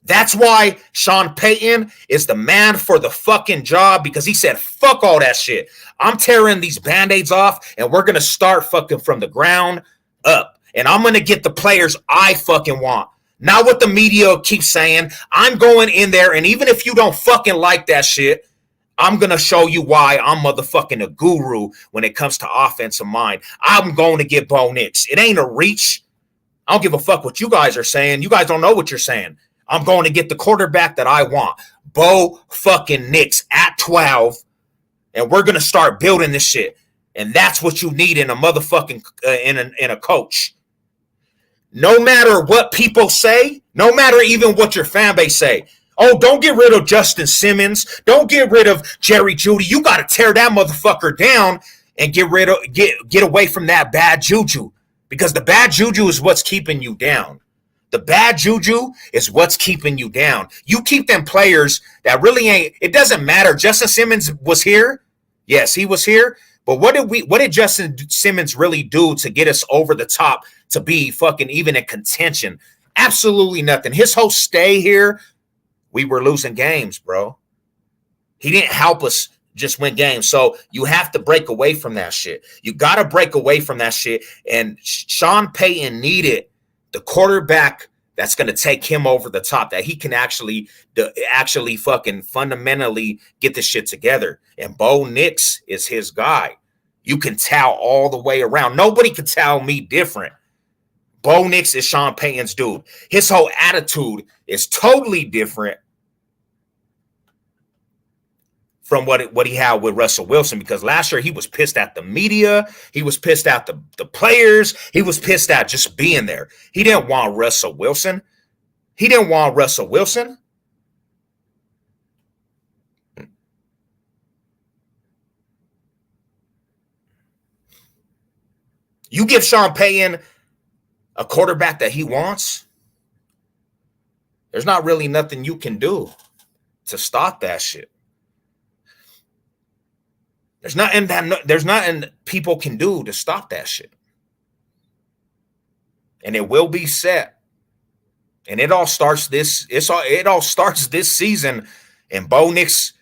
That's why Sean Payton is the man for the fucking job because he said, fuck all that shit. I'm tearing these Band-Aids off and we're going to start fucking from the ground up. And I'm going to get the players I fucking want. Not what the media keeps saying. I'm going in there, and even if you don't fucking like that shit, I'm going to show you why I'm motherfucking a guru when it comes to offensive mind. I'm going to get Bo Nix. It ain't a reach. I don't give a fuck what you guys are saying. You guys don't know what you're saying. I'm going to get the quarterback that I want. Bo fucking Nix at 12, and we're going to start building this shit. And that's what you need in a motherfucking in a coach. No matter what people say, no matter even what your fan base say. Oh, don't get rid of Justin Simmons. Don't get rid of Jerry Jeudy. You got to tear that motherfucker down and get away from that bad juju, because the bad juju is what's keeping you down. The bad juju is what's keeping you down. You keep them players that really ain't. It doesn't matter. Justin Simmons was here. Yes, he was here. But what did Justin Simmons really do to get us over the top to be fucking even in contention? Absolutely nothing. His whole stay here, we were losing games, bro. He didn't help us just win games. So you have to break away from that shit. You got to break away from that shit. And Sean Payton needed the quarterback that's going to take him over the top, that he can actually fucking fundamentally get this shit together. And Bo Nix is his guy. You can tell all the way around. Nobody can tell me different. Bo Nix is Sean Payton's dude. His whole attitude is totally different from what he had with Russell Wilson, because last year he was pissed at the media. He was pissed at the players. He was pissed at just being there. He didn't want Russell Wilson. He didn't want Russell Wilson. You give Sean Payton a quarterback that he wants, there's not really nothing you can do to stop that shit. There's nothing people can do to stop that shit. And it will be set. And it all starts this season. And Bo Nix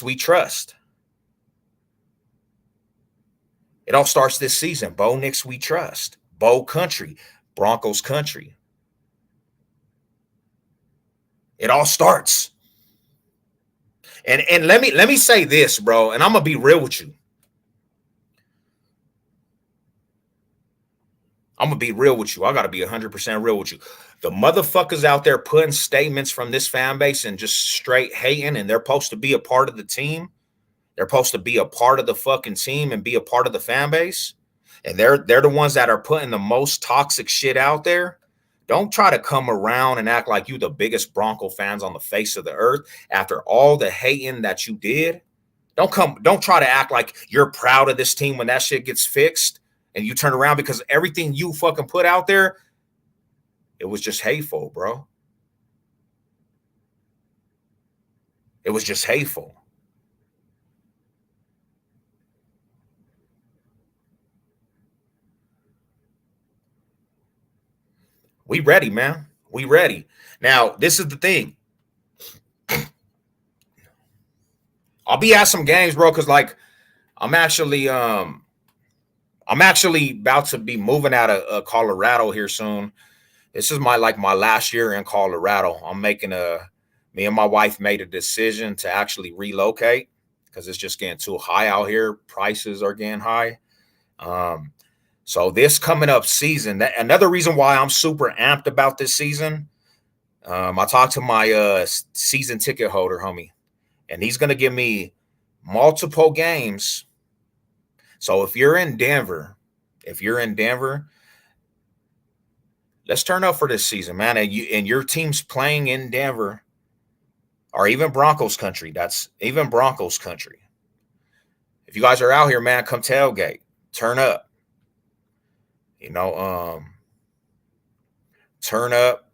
we trust. It all starts this season. Bo Nix we trust. Bo country, Broncos country. It all starts. And let me say this, bro, and I'm gonna be real with you. I'm gonna be real with you. I gotta be 100% real with you. The motherfuckers out there putting statements from this fan base and just straight hating, and they're supposed to be a part of the team. They're supposed to be a part of the fucking team and be a part of the fan base. And they're the ones that are putting the most toxic shit out there. Don't try to come around and act like you the biggest Bronco fans on the face of the earth after all the hating that you did. Don't try to act like you're proud of this team when that shit gets fixed and you turn around, because everything you fucking put out there, it was just hateful, bro. It was just hateful. We ready, man. We ready. Now, this is the thing. I'll be at some games, bro, because like I'm actually about to be moving out of Colorado here soon. This is my last year in Colorado. Me and my wife made a decision to actually relocate because it's just getting too high out here. Prices are getting high. So this coming up season, another reason why I'm super amped about this season, I talked to my season ticket holder, homie, and he's going to give me multiple games. So if you're in Denver, let's turn up for this season, man. And your team's playing in Denver, or even Broncos country. That's even Broncos country. If you guys are out here, man, come tailgate, turn up. Turn up,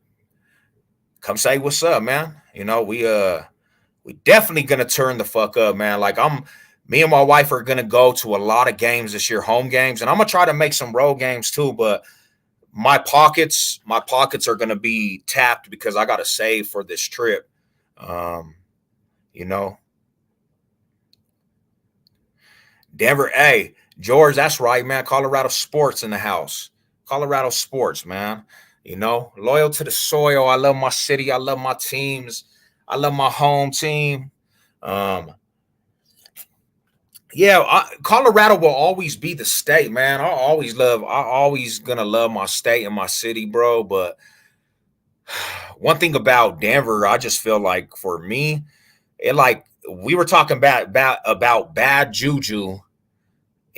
come say what's up, man. We definitely gonna turn the fuck up, man. Like me and my wife are gonna go to a lot of games this year, home games, and I'm gonna try to make some road games too. But my pockets are gonna be tapped because I gotta save for this trip. Denver, hey, George, that's right, man. Colorado sports in the house. Colorado sports, man. Loyal to the soil. I love my city. I love my teams. I love my home team. Colorado will always be the state, man. I always gonna love my state and my city, bro. But one thing about Denver, I just feel like for me, we were talking about bad juju.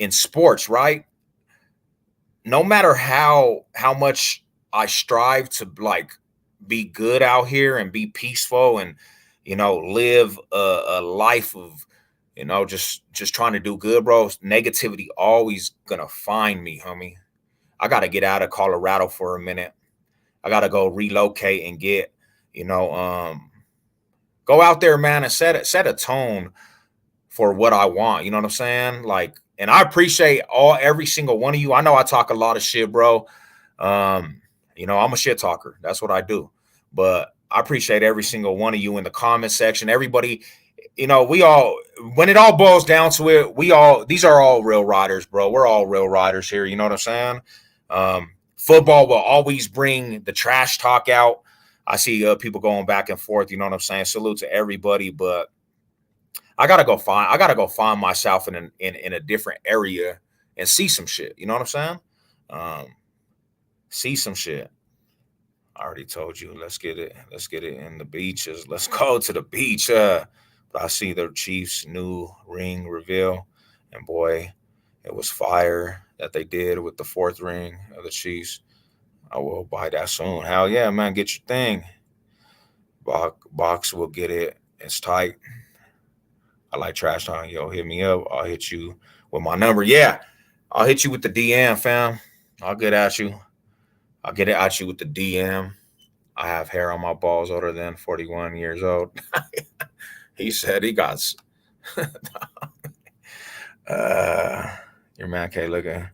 in sports, right? No matter how much I strive to like be good out here and be peaceful and live a life of just trying to do good, bro. Negativity always gonna find me, homie. I gotta get out of Colorado for a minute. I gotta go relocate and get you know go out there, man, and set a tone for what I want. You know what I'm saying? Like, and I appreciate every single one of you. I know I talk a lot of shit, bro. I'm a shit talker. That's what I do. But I appreciate every single one of you in the comment section. Everybody, we all, when it all boils down to it, these are all real riders, bro. We're all real riders here. You know what I'm saying? Football will always bring the trash talk out. I see people going back and forth. You know what I'm saying? Salute to everybody, but I gotta go find myself in a different area and see some shit. You know what I'm saying? See some shit. I already told you. Let's get it. Let's get it in the beaches. Let's go to the beach. But I see the Chiefs' new ring reveal, and boy, it was fire that they did with the fourth ring of the Chiefs. I will buy that soon. Hell yeah, man, get your thing. Box will get it. It's tight. I like trash talking. Yo, hit me up. I'll hit you with my number. Yeah, I'll hit you with the DM, fam. I'll get at you. I'll get it at you with the DM. I have hair on my balls older than 41 years old. He said he got. Your man can't look at.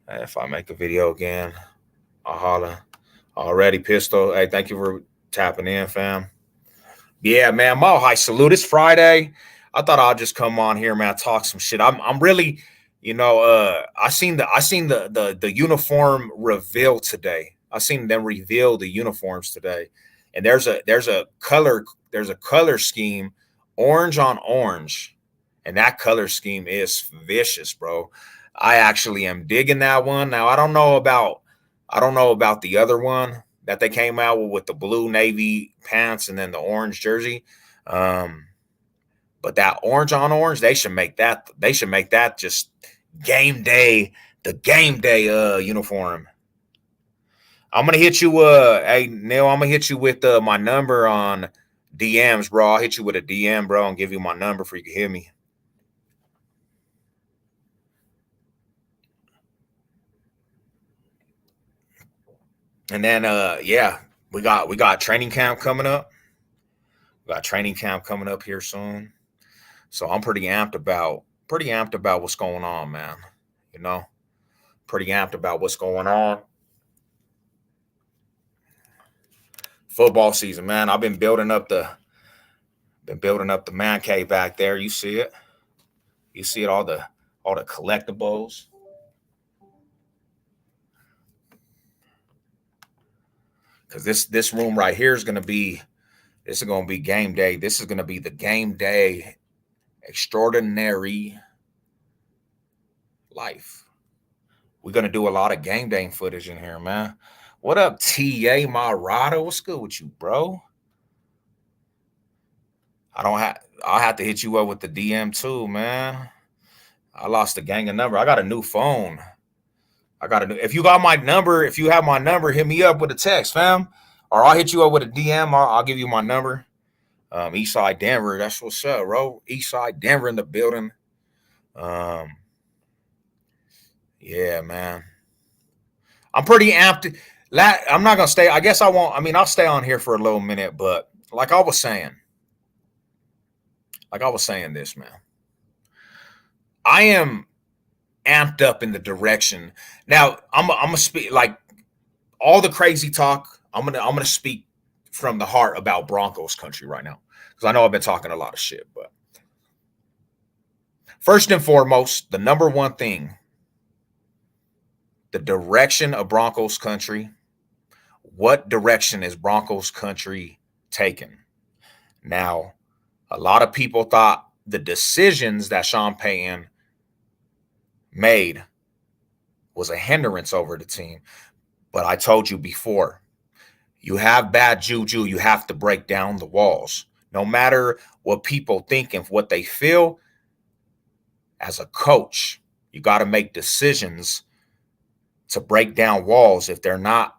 If I make a video again, I'll holler. Already, Pistol. Hey, thank you for tapping in, fam. Yeah, man. Mile High salute. It's Friday. I thought I'll just come on here, man, talk some shit. I'm really, I seen the uniform reveal today. I seen them reveal the uniforms today. And there's a color scheme, orange on orange. And that color scheme is vicious, bro. I actually am digging that one. Now I don't know about the other one that they came out with the blue navy pants and then the orange jersey. But that orange on orange, they should make that just game day, the game day uniform. I'm gonna hit you hey Neil, I'm gonna hit you with my number on DMs, bro. I'll hit you with a DM, bro, and give you my number for you can hear me. And then yeah, we got training camp coming up. We got training camp coming up here soon. So I'm pretty amped about what's going on, man. You know, pretty amped about what's going on. Football season, man. I've been building up the man cave back there. You see it? You see it, all the collectibles. Because this room right here is gonna be game day. This is gonna be the game day extraordinary life. We're gonna do a lot of game day footage in here, man. What up, TA Marado? What's good with you, bro? I'll have to hit you up with the DM too, man. I lost the gang of number. I got a new phone. If you got my number, if you have my number, hit me up with a text, fam. Or I'll hit you up with a DM. I'll give you my number. Eastside Denver, that's what's up, bro. Eastside Denver in the building. Yeah, man. I'm pretty amped. I'm not gonna stay. I guess I won't. I mean, I'll stay on here for a little minute, but like I was saying this, man. I am amped up in the direction. Now, I'm gonna speak like all the crazy talk. I'm gonna speak from the heart about Broncos country right now, because I know I've been talking a lot of shit. But first and foremost, the number one thing, the direction of Broncos country. What direction is Broncos country taking? Now, a lot of people thought the decisions that Sean Payton made was a hindrance over the team. But I told you before, you have bad juju, you have to break down the walls. No matter what people think and what they feel, as a coach, You got to make decisions to break down walls if they're not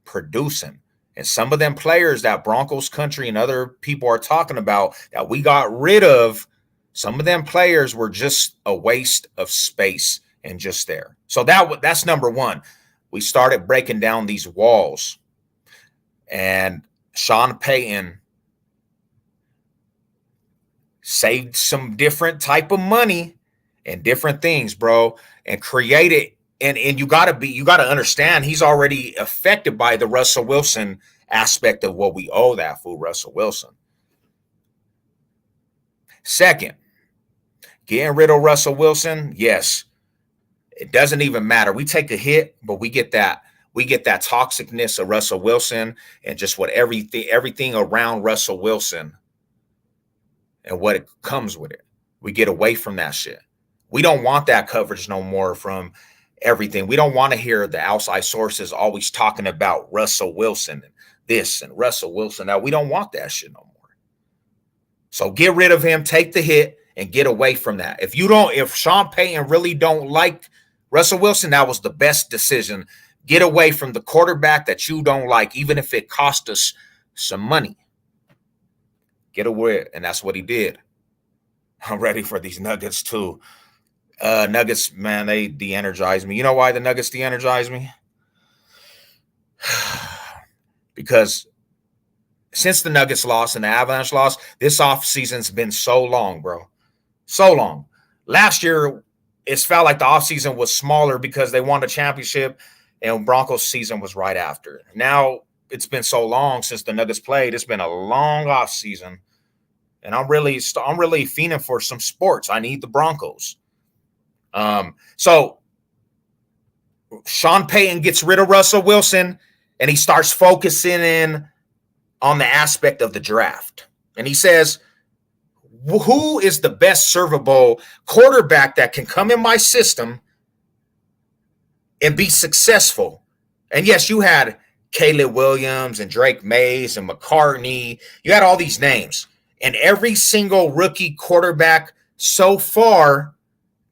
producing. And some of them players that Broncos country and other people are talking about that we got rid of, some of them players were just a waste of space and just there. So that's number one. We started breaking down these walls. And Sean Payton saved some different type of money and different things, bro, and created. And you gotta understand he's already affected by the Russell Wilson aspect of what we owe that fool, Russell Wilson. Second, getting rid of Russell Wilson, yes, it doesn't even matter. We take a hit, but we get that toxicness of Russell Wilson and just what everything around Russell Wilson and what it comes with it. We get away from that shit. We don't want that coverage no more from everything. We don't want to hear the outside sources always talking about Russell Wilson and this and Russell Wilson. Now, we don't want that shit no more. So get rid of him, take the hit, and get away from that. If Sean Payton really don't like Russell Wilson, that was the best decision. Get away from the quarterback that you don't like, even if it cost us some money. Get away, and that's what he did. I'm ready for these Nuggets too. Nuggets, man, they de-energize me. You know why the Nuggets de-energize me? Because since the Nuggets lost and the Avalanche lost, this offseason's been so long, bro. So long. Last year, it felt like the offseason was smaller because they won the championship and Broncos season was right after. Now, it's been so long since the Nuggets played. It's been a long offseason. And I'm really fiending for some sports. I need the Broncos. So Sean Payton gets rid of Russell Wilson and he starts focusing in on the aspect of the draft. And he says, who is the best servable quarterback that can come in my system and be successful? And yes, you had Caleb Williams and Drake Mays and McCartney. You had all these names. And every single rookie quarterback so far,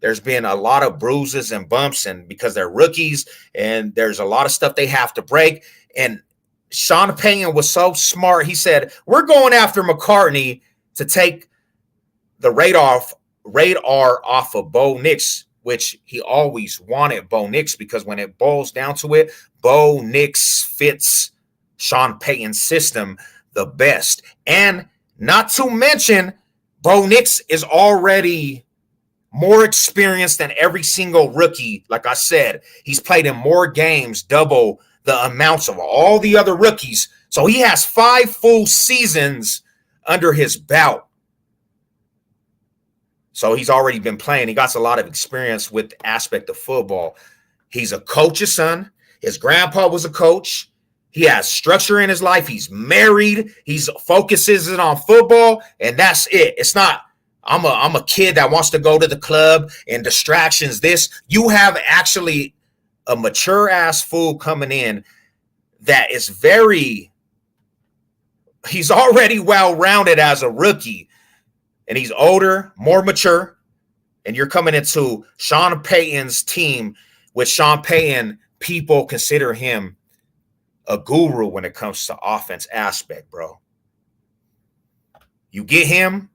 there's been a lot of bruises and bumps, and because they're rookies and there's a lot of stuff they have to break. And Sean Payton was so smart. He said, we're going after McCartney to take the radar off of Bo Nix, which he always wanted Bo Nix, because when it boils down to it, Bo Nix fits Sean Payton's system the best. And not to mention, Bo Nix is already more experienced than every single rookie. Like I said, he's played in more games, double the amounts of all the other rookies. So he has 5 full seasons under his belt. So he's already been playing. He got a lot of experience with the aspect of football. He's a coach's son. His grandpa was a coach. He has structure in his life. He's married. He's focuses on football, and that's it. It's not, I'm a kid that wants to go to the club and distractions. This, you have actually a mature ass fool coming in that is he's already well-rounded as a rookie, and he's older, more mature, and you're coming into Sean Payton's team, with Sean Payton, people consider him a guru when it comes to offense aspect, bro. You get him,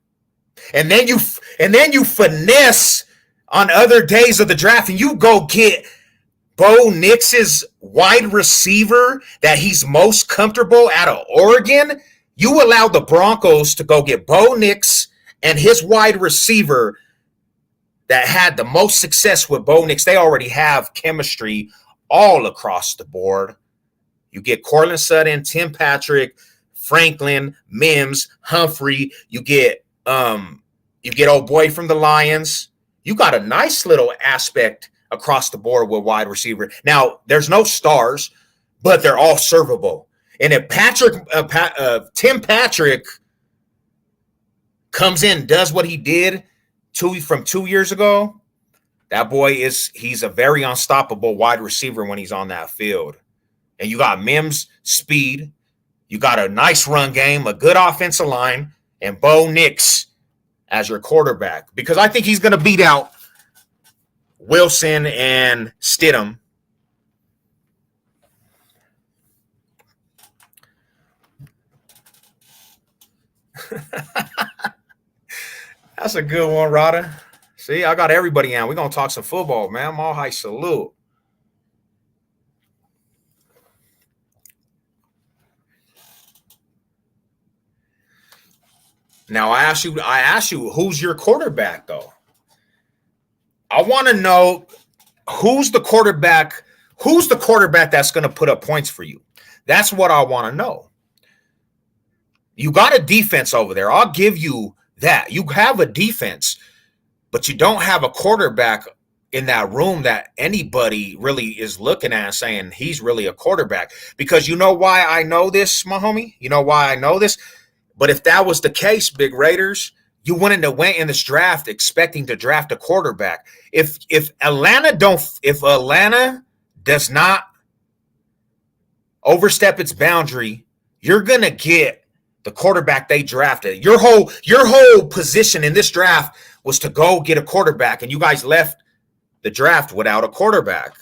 and then you finesse on other days of the draft, and you go get Bo Nix's wide receiver that he's most comfortable out of Oregon. You allow the Broncos to go get Bo Nix and his wide receiver that had the most success with Bo Nix. They already have chemistry all across the board. You get Cortland Sutton, Tim Patrick, Franklin, Mims, Humphrey. You get old boy from the Lions. You got a nice little aspect across the board with wide receiver. Now, there's no stars, but they're all servable. And if Tim Patrick comes in, does what he did from 2 years ago, that boy he's a very unstoppable wide receiver when he's on that field. And you got Mims' speed. You got a nice run game, a good offensive line, and Bo Nix as your quarterback. Because I think he's going to beat out Wilson and Stidham. That's a good one, Rada. See, I got everybody in. We're going to talk some football, man. Mall High salute. Now I asked you, who's your quarterback though? I want to know who's the quarterback that's going to put up points for you. That's what I want to know. You got a defense over there. I'll give you that. You have a defense, but you don't have a quarterback in that room that anybody really is looking at and saying he's really a quarterback. Because you know why I know this, my homie? You know why I know this? But if that was the case, Big Raiders, you wouldn't have went in this draft expecting to draft a quarterback. If Atlanta does not overstep its boundary, you're gonna get the quarterback they drafted. Your whole position in this draft was to go get a quarterback, and you guys left the draft without a quarterback.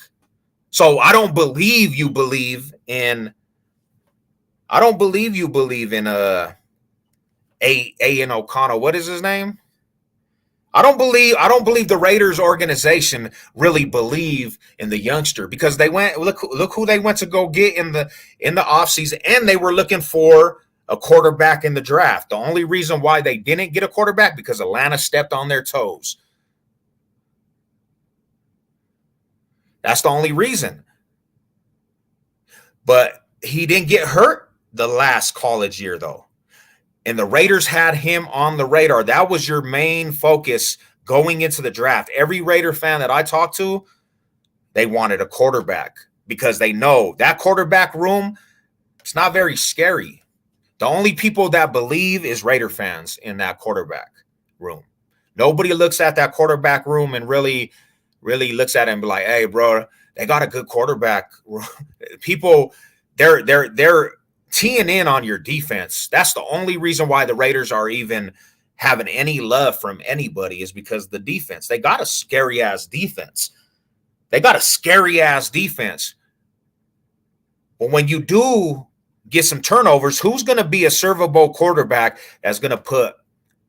So I don't believe you believe in A.N. O'Connell. What is his name? I don't believe the Raiders organization really believe in the youngster, because they went look who they went to go get in the offseason, and they were looking for a quarterback in the draft. The only reason why they didn't get a quarterback because Atlanta stepped on their toes. That's the only reason. But he didn't get hurt the last college year though. And the Raiders had him on the radar. That was your main focus going into the draft. Every Raider fan that I talked to, they wanted a quarterback because they know that quarterback room, it's not very scary. The only people that believe is Raider fans in that quarterback room. Nobody looks at that quarterback room and really looks at it and be like, hey, bro, they got a good quarterback. People, they're teeing in on your defense. That's the only reason why the Raiders are even having any love from anybody, is because the defense. They got a scary ass defense. But when you do get some turnovers, who's going to be a servable quarterback that's going to put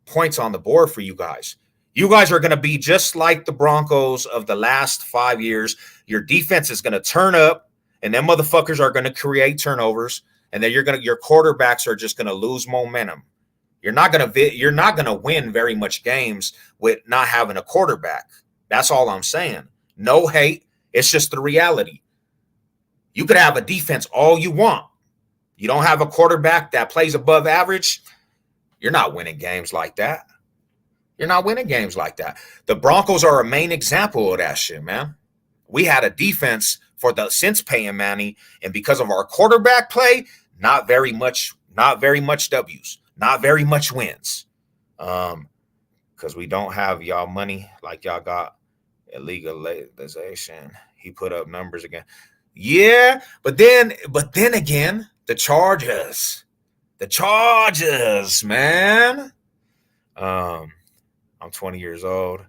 points on the board for you guys? You guys are going to be just like the Broncos of the last 5 years. Your defense is going to turn up, and them motherfuckers are going to create turnovers. And then your quarterbacks are just going to lose momentum. You're not going to win very much games with not having a quarterback. That's all I'm saying. No hate. It's just the reality. You could have a defense all you want. You don't have a quarterback that plays above average, you're not winning games like that. The Broncos are a main example of that shit, man. We had a defense since Peyton Manning, and because of our quarterback play, not very much W's, not very much wins. Because we don't have y'all money like y'all got legalization. He put up numbers again. Yeah, but then again, the Chargers, man. I'm 20 years old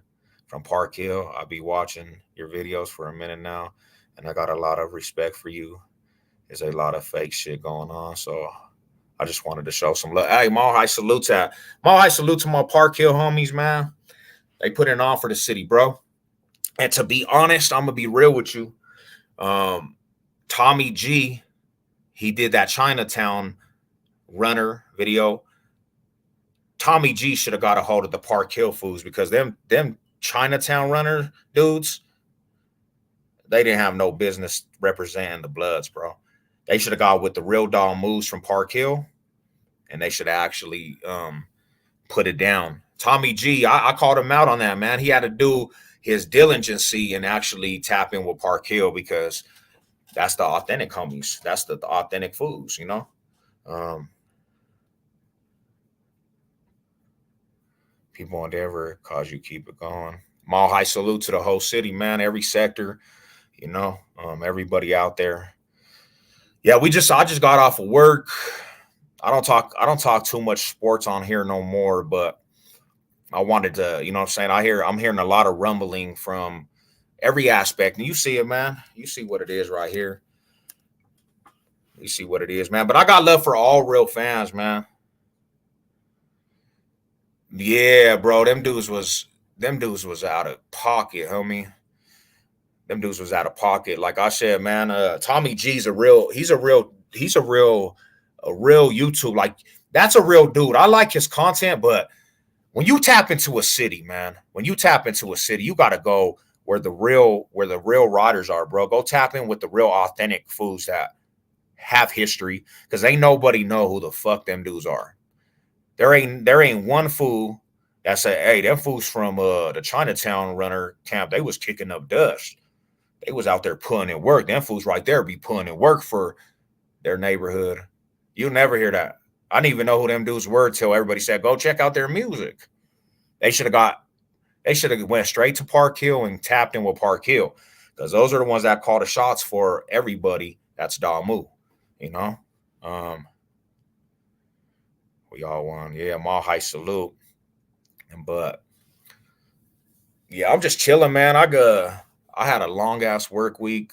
from Park Hill. I'll be watching your videos for a minute now, and I got a lot of respect for you. There's a lot of fake shit going on, so I just wanted to show some love. Hey, Mall High salute to my Park Hill homies, man. They put it on for the city, bro. And to be honest, I'm gonna be real with you. Tommy G, he did that Chinatown runner video. Tommy G should have got a hold of the Park Hill fools, because them Chinatown runner dudes, they didn't have no business representing the Bloods, bro. They should have gone with the real dog moves from Park Hill, and they should have actually put it down. Tommy G, I called him out on that, man. He had to do his diligency and actually tap in with Park Hill, because that's the authentic homies. That's the authentic foods, you know? People endeavor cause you keep it going. Mall High salute to the whole city, man. Every sector, you know, everybody out there. Yeah, I just got off of work. I don't talk too much sports on here no more, but I wanted to, you know what I'm saying? I'm hearing a lot of rumbling from every aspect. And you see it, man. You see what it is right here. You see what it is, man. But I got love for all real fans, man. Yeah, bro. Them dudes was out of pocket, homie. Them dudes was out of pocket. Like I said, man, Tommy G's a real YouTube. Like that's a real dude. I like his content, but when you tap into a city, man, when you tap into a city, you gotta go where the real riders are, bro. Go tap in with the real authentic foods that have history, because ain't nobody know who the fuck them dudes are. There ain't one fool that say, hey, them fools from the Chinatown runner camp, they was kicking up dust. They was out there putting in work. Them fools right there be putting in work for their neighborhood. You'll never hear that. I didn't even know who them dudes were till everybody said, go check out their music. They should have got they should have went straight to Park Hill and tapped in with Park Hill. Because those are the ones that call the shots for everybody. That's Damu. You know? Um, we all won. Yeah, Mall High salute. But yeah, I'm just chilling, man. I had a long ass work week,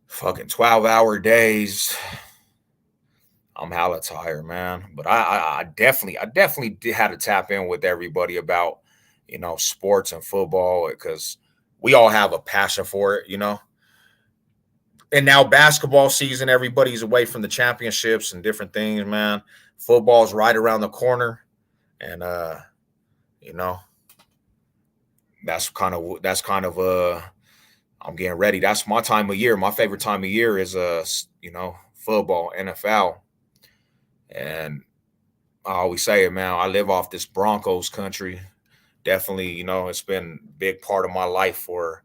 fucking 12-hour days. I'm hella tired, man. But I definitely had to tap in with everybody about, sports and football, because we all have a passion for it. And now basketball season, everybody's away from the championships and different things, man. Football's right around the corner, and you know, that's kind of I'm getting ready. That's my time of year. My favorite time of year is football, NFL. And I always say it, man. I live off this Broncos country. Definitely, it's been a big part of my life for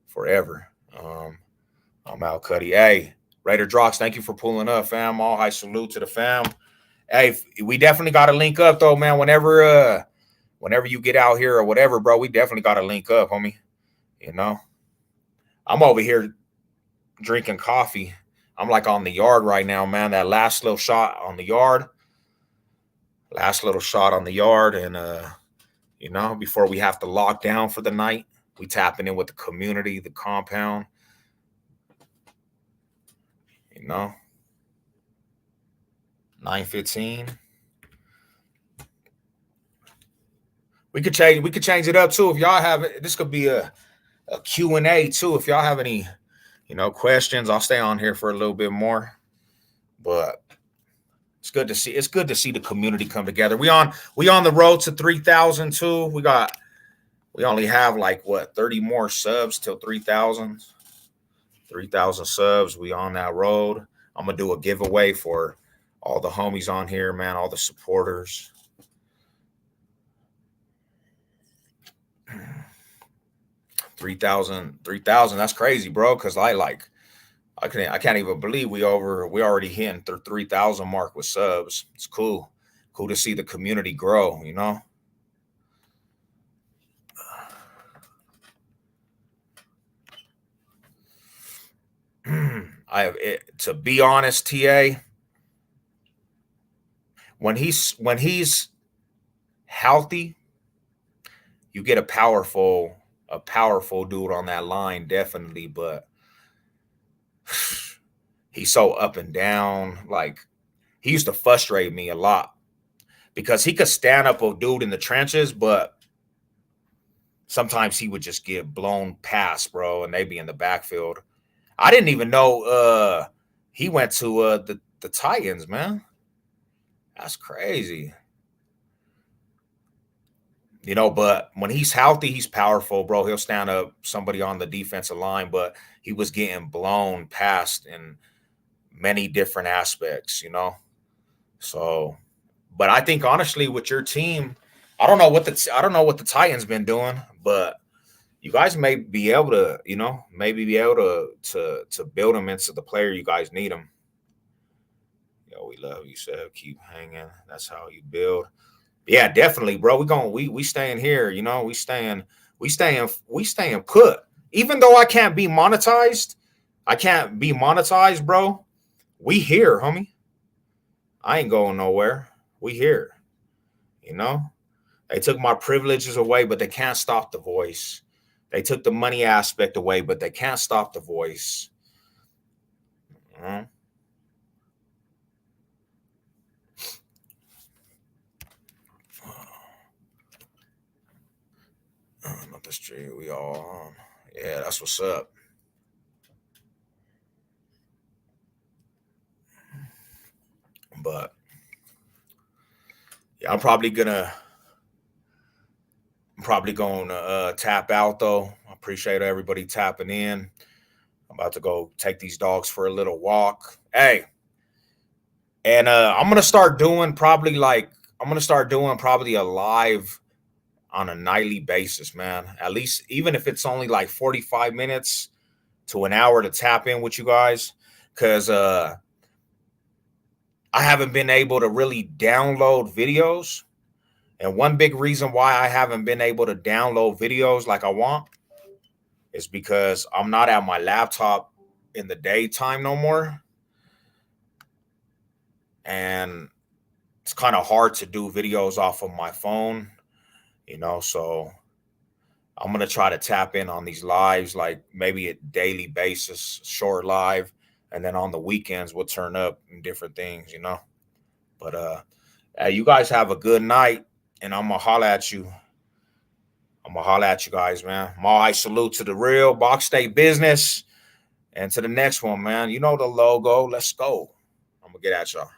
forever. I'm Al Cuddy. Hey, Raider Drox, thank you for pulling up, fam. All high salute to the fam. Hey, we definitely got to link up though, man. Whenever you get out here or whatever, bro, we definitely got to link up, homie. You know, I'm over here drinking coffee. I'm like on the yard right now, man. That last little shot on the yard, and before we have to lock down for the night, we tapping in with the community, the compound. You know, 9:15. We could change it up too if y'all have it. This could be a Q&A too. If y'all have any, questions, I'll stay on here for a little bit more. But it's good to see the community come together. We on the road to 3,000 too. We only have like 30 more subs till 3,000. 3,000 subs. We on that road. I'm gonna do a giveaway for all the homies on here, man, all the supporters. 3,000. That's crazy, bro. Cause I can't even believe we already hitting the 3,000 mark with subs. It's cool to see the community grow. To be honest, Ta, when he's healthy, you get a powerful dude on that line, definitely. But he's so up and down. Like, he used to frustrate me a lot because he could stand up a dude in the trenches, but sometimes he would just get blown past, bro, and they be in the backfield. I didn't even know he went to the Titans, man. That's crazy. But when he's healthy, he's powerful, bro. He'll stand up somebody on the defensive line, but he was getting blown past in many different aspects. So, but I think honestly, with your team, I don't know what the Titans been doing, but you guys may be able to, to build them into the player you guys need them. Yo, we love you, Seb. Keep hanging. That's how you build. Yeah, definitely, bro. We staying here. We staying put. Even though I can't be monetized, bro. We here, homie. I ain't going nowhere. We here. You know, they took my privileges away, but they can't stop the voice. They took the money aspect away, but they can't stop the voice. Mm-hmm. Not the street we all on. Yeah, that's what's up. But yeah, I'm probably gonna tap out though. I appreciate everybody tapping in. I'm about to go take these dogs for a little walk. Hey, and I'm gonna start doing probably a live on a nightly basis, man. At least even if it's only like 45 minutes to an hour to tap in with you guys. Cause I haven't been able to really download videos. And one big reason why I haven't been able to download videos like I want is because I'm not at my laptop in the daytime no more. And it's kind of hard to do videos off of my phone, so I'm going to try to tap in on these lives, like maybe a daily basis, short live. And then on the weekends, we'll turn up and different things. But hey, you guys have a good night. And I'm going to holler at you. I'm going to holler at you guys, man. My salute to the real Box State business. And to the next one, man. You know the logo. Let's go. I'm going to get at y'all.